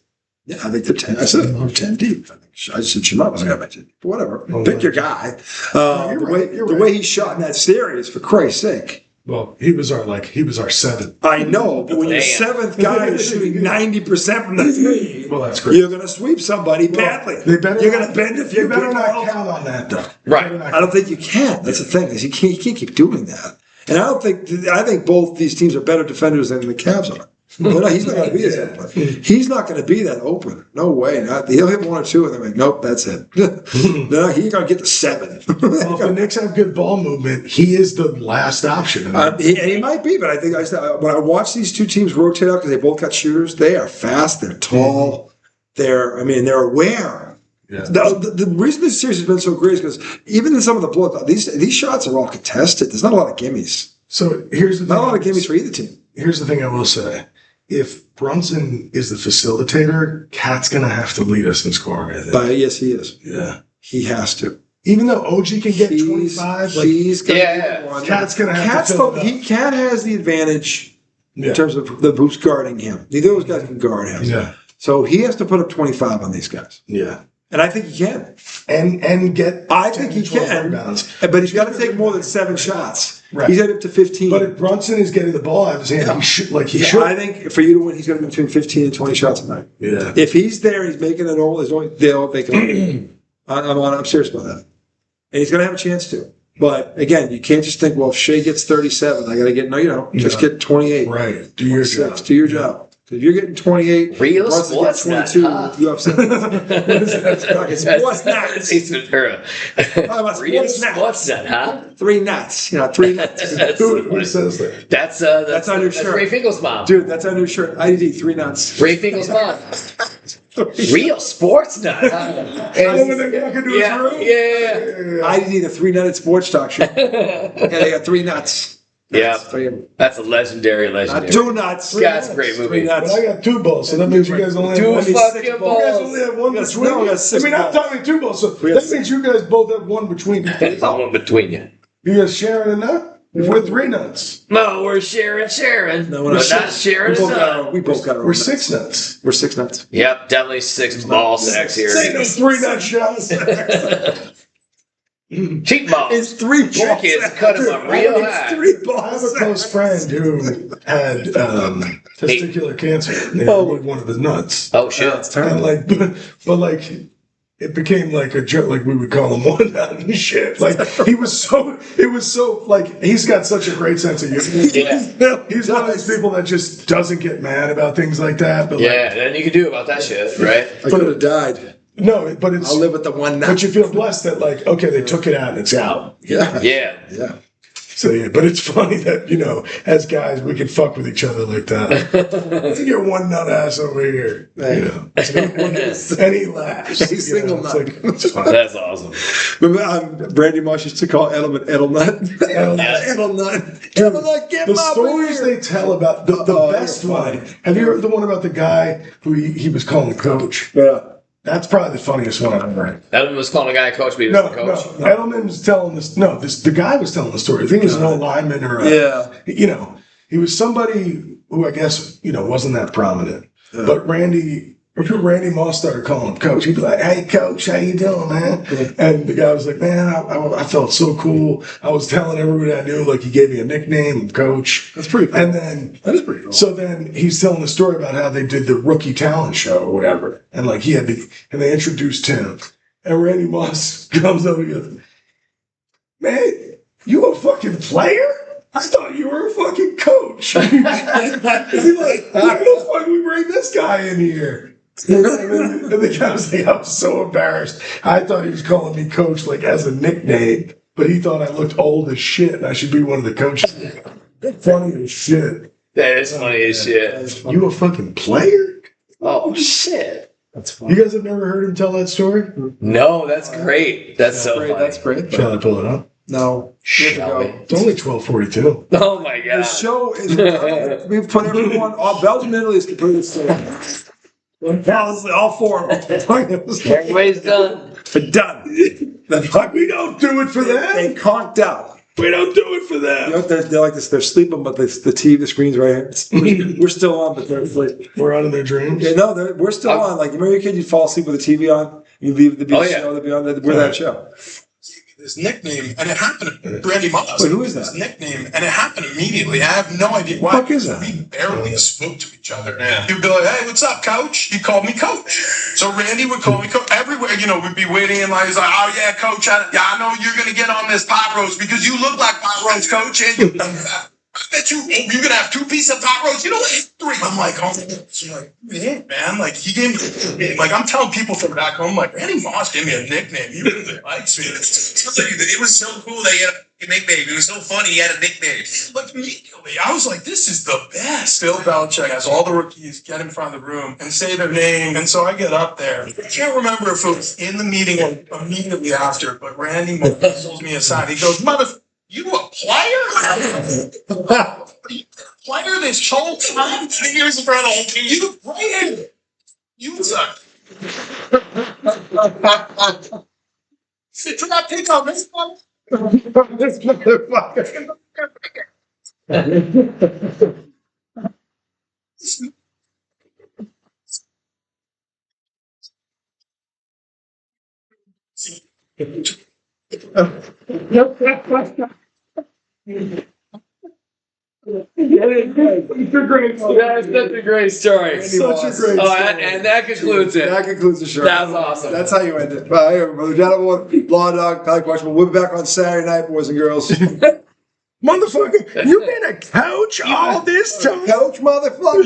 Yeah, I think they're 10. I said 10 deep. I said Shimon was going to mention. Whatever. Pick your guy. You're right, The way he shot in that series, for Christ's sake. Well, he was our 7th. I know, but when your Damn. seventh guy is shooting 90% from the three, Well, that's great. you're going to sweep somebody badly. They better You're not- going to bend if You you better pick not all count time. on that, though. Right. You better not I don't think you can. That's the thing. Is you can't keep doing that. And I think both these teams are better defenders than the Cavs are. But no, he's not going to be that open. He's not going to be that open. No way. He'll hit one or two, and they're like, nope, that's it. No, he's going to get to 7. Well, if the Knicks have good ball movement, he is the last option. He might be, but I think when I watch these two teams rotate out because they both got shooters, they are fast. They're tall. They're aware. Yeah. The reason this series has been so great is because even in some of the blowout, these shots are all contested. There's not a lot of gimmies. So here's the Not a thing. lot of gimmies for either team. Here's the thing I will say. If Brunson is the facilitator, Cat's going to have to lead us in scoring, I think. But yes, he is. Yeah. He has to. Even though OG can get He's 25, he's gonna Yeah. be the one. Cat's going to have to fill it up. Cat has the advantage Yeah. in terms of the who's guarding him. Neither of those guys can guard him. Yeah. So he has to put up 25 on these guys. Yeah. And I think he can. And get I think he 12 can. rebounds. But he's got to take more than 7 shots. Right. He's got up to 15. But if Brunson is getting the ball out of his hand, he should. I think for you to win, he's going to be between 15 and 20 shots a night. Yeah. If he's there and he's making it all, they can. I'm serious about that. And he's going to have a chance to. But again, you can't just think, well, if Shea gets 37, I got to get, no, you don't. Just get 28. Right. Do your 26. job. Do your job. If you're getting 28, Real Brunson's sports getting nut, 22, huh? you upset. It's sports nuts. Real sports nuts. sports nut, huh? 3 nuts. 3 nuts. Who says that? That's on your shirt. Ray Finkel's mom. Dude, that's on your shirt. IDD, 3 nuts. Ray Finkel's mom. Real sports nut, huh? Oh, when they walk into his Yeah, room? yeah. IDD, the 3-nutted sports talk show. Yeah, they got 3 nuts. Yeah, 3 of them. that's a legendary. Not 2 nuts. That's a great 3 movie. nuts. But I got 2 balls, so that means you guys only have Two one. fucking You guys only have one Yes, between no, we you. got 6 I'm balls. talking 2 balls, so We have that means you guys both have one between you. It's all in between you. You guys sharing a nut? We're 3 nuts. No, we're sharing. No, We're we're not not. sharing. We both got our own We're nuts. 6 nuts. We're 6 nuts. Yep, definitely 6 ball sacks here. Say no 3 nut shots. Cheap balls. It's 3 balls. Your kids cut them up real high. 3 I have balls. a close friend who had testicular cancer. And they removed one of his nuts. Oh shit. That's And terrible. but it became like a joke, like we would call him one nut and shit. Like it was so like he's got such a great sense of humor. Yeah. He's one of those people that just doesn't get mad about things like that. But Yeah, nothing you can do about that shit, right? I could have died. no, but it's I'll live with the 1 nut. but you feel blessed that like okay they took it out and it's out. Yeah. Yeah. Yeah. So yeah, but it's funny that as guys we can fuck with each other like that. You get 1 nut ass over here, and he laughs. He's single nut. It's fine. That's awesome. Remember, Brandy Marsh used to call Edelman Edelnut. Edelnut. Edelnut, get The my stories beer. they tell about the best you're funny. one. Have you heard the one about the guy who he was calling the coach? Yeah. That's probably the funniest one I've ever heard. Edelman was calling a guy coach, but he was No, the coach. Edelman was telling this. No, the guy was telling the story. I think he was an old lineman or he was somebody who I guess wasn't that prominent. But Randy Moss started calling him coach. He'd be like, "Hey, coach, how you doing, man?" And the guy was like, "Man, I felt so cool. I was telling everybody I knew, like he gave me a nickname, coach." That's pretty cool. And then That is pretty cool. so then he's telling the story about how they did the rookie talent show or whatever. And like and they introduced him. And Randy Moss comes over and goes, "Man, you a fucking player? I thought you were a fucking coach." He's like, "Why the fuck we bring this guy in here?" And the guy was like, "I was so embarrassed. I thought he was calling me coach like as a nickname, but he thought I looked old as shit and I should be one of the coaches." Funny as shit. That is funny as shit. You a fucking player? Oh shit. That's funny. You guys have never heard him tell that story? No, that's great. That's so funny. That's great. Shall I pull it up? No. Shall we? It's only 12:42. Oh my The god. show is, we've put everyone, all Belgium and Italy is completely still. All four of them. Everybody's done. Done. The fuck, We don't do it for they them. conked out. We don't do it for You know, them. they're like this, they're sleeping, but the TV, the screen's right here. We're still on, but they're asleep. We're out of their dreams. Yeah, no, we're still on. Like, you remember your kid, you'd fall asleep with the TV on, you leave the Oh, show, yeah. they'd be on, we're that show. His nickname, and it happened to Randy Moss. Wait, who is that? His nickname, and it happened immediately. I have no idea why. Fuck is that? We barely spoke to each other. He'd be like, "Hey, what's up, coach?" He called me coach. So Randy would call me coach everywhere. You know, we'd be waiting in line. He's like, "Oh yeah, coach. I know you're gonna get on this pot roast because you look like pot roast, coach." And you, I bet you're gonna have 2 pieces of pot roast. You know what? 3. I'm like, oh, so like, yeah, man. Like he gave me, like I'm telling people from back home, like Randy Moss gave me a nickname. He really likes me. It was so cool that he had a nickname. It was so funny he had a nickname. Like immediately, I was like, "This is the best." Bill Belichick has all the rookies get in front of the room and say their name, and so I get up there. I can't remember if it was in the meeting or immediately after, but Randy pulls me aside. He goes, "Mother, you a player? Player this whole time? He was in front of the whole team. You playing? You suck." Did not pick on this one? This motherfucker. That's such a great story. Such a great Oh, and that concludes it. That concludes the show. That was awesome. That's how you end it. Bye, everybody. Gentlemen, Law Dog, Pally Question. We'll be back on Saturday night, boys and girls. Motherfucker, you've been a coach all this time. Coach, motherfucker.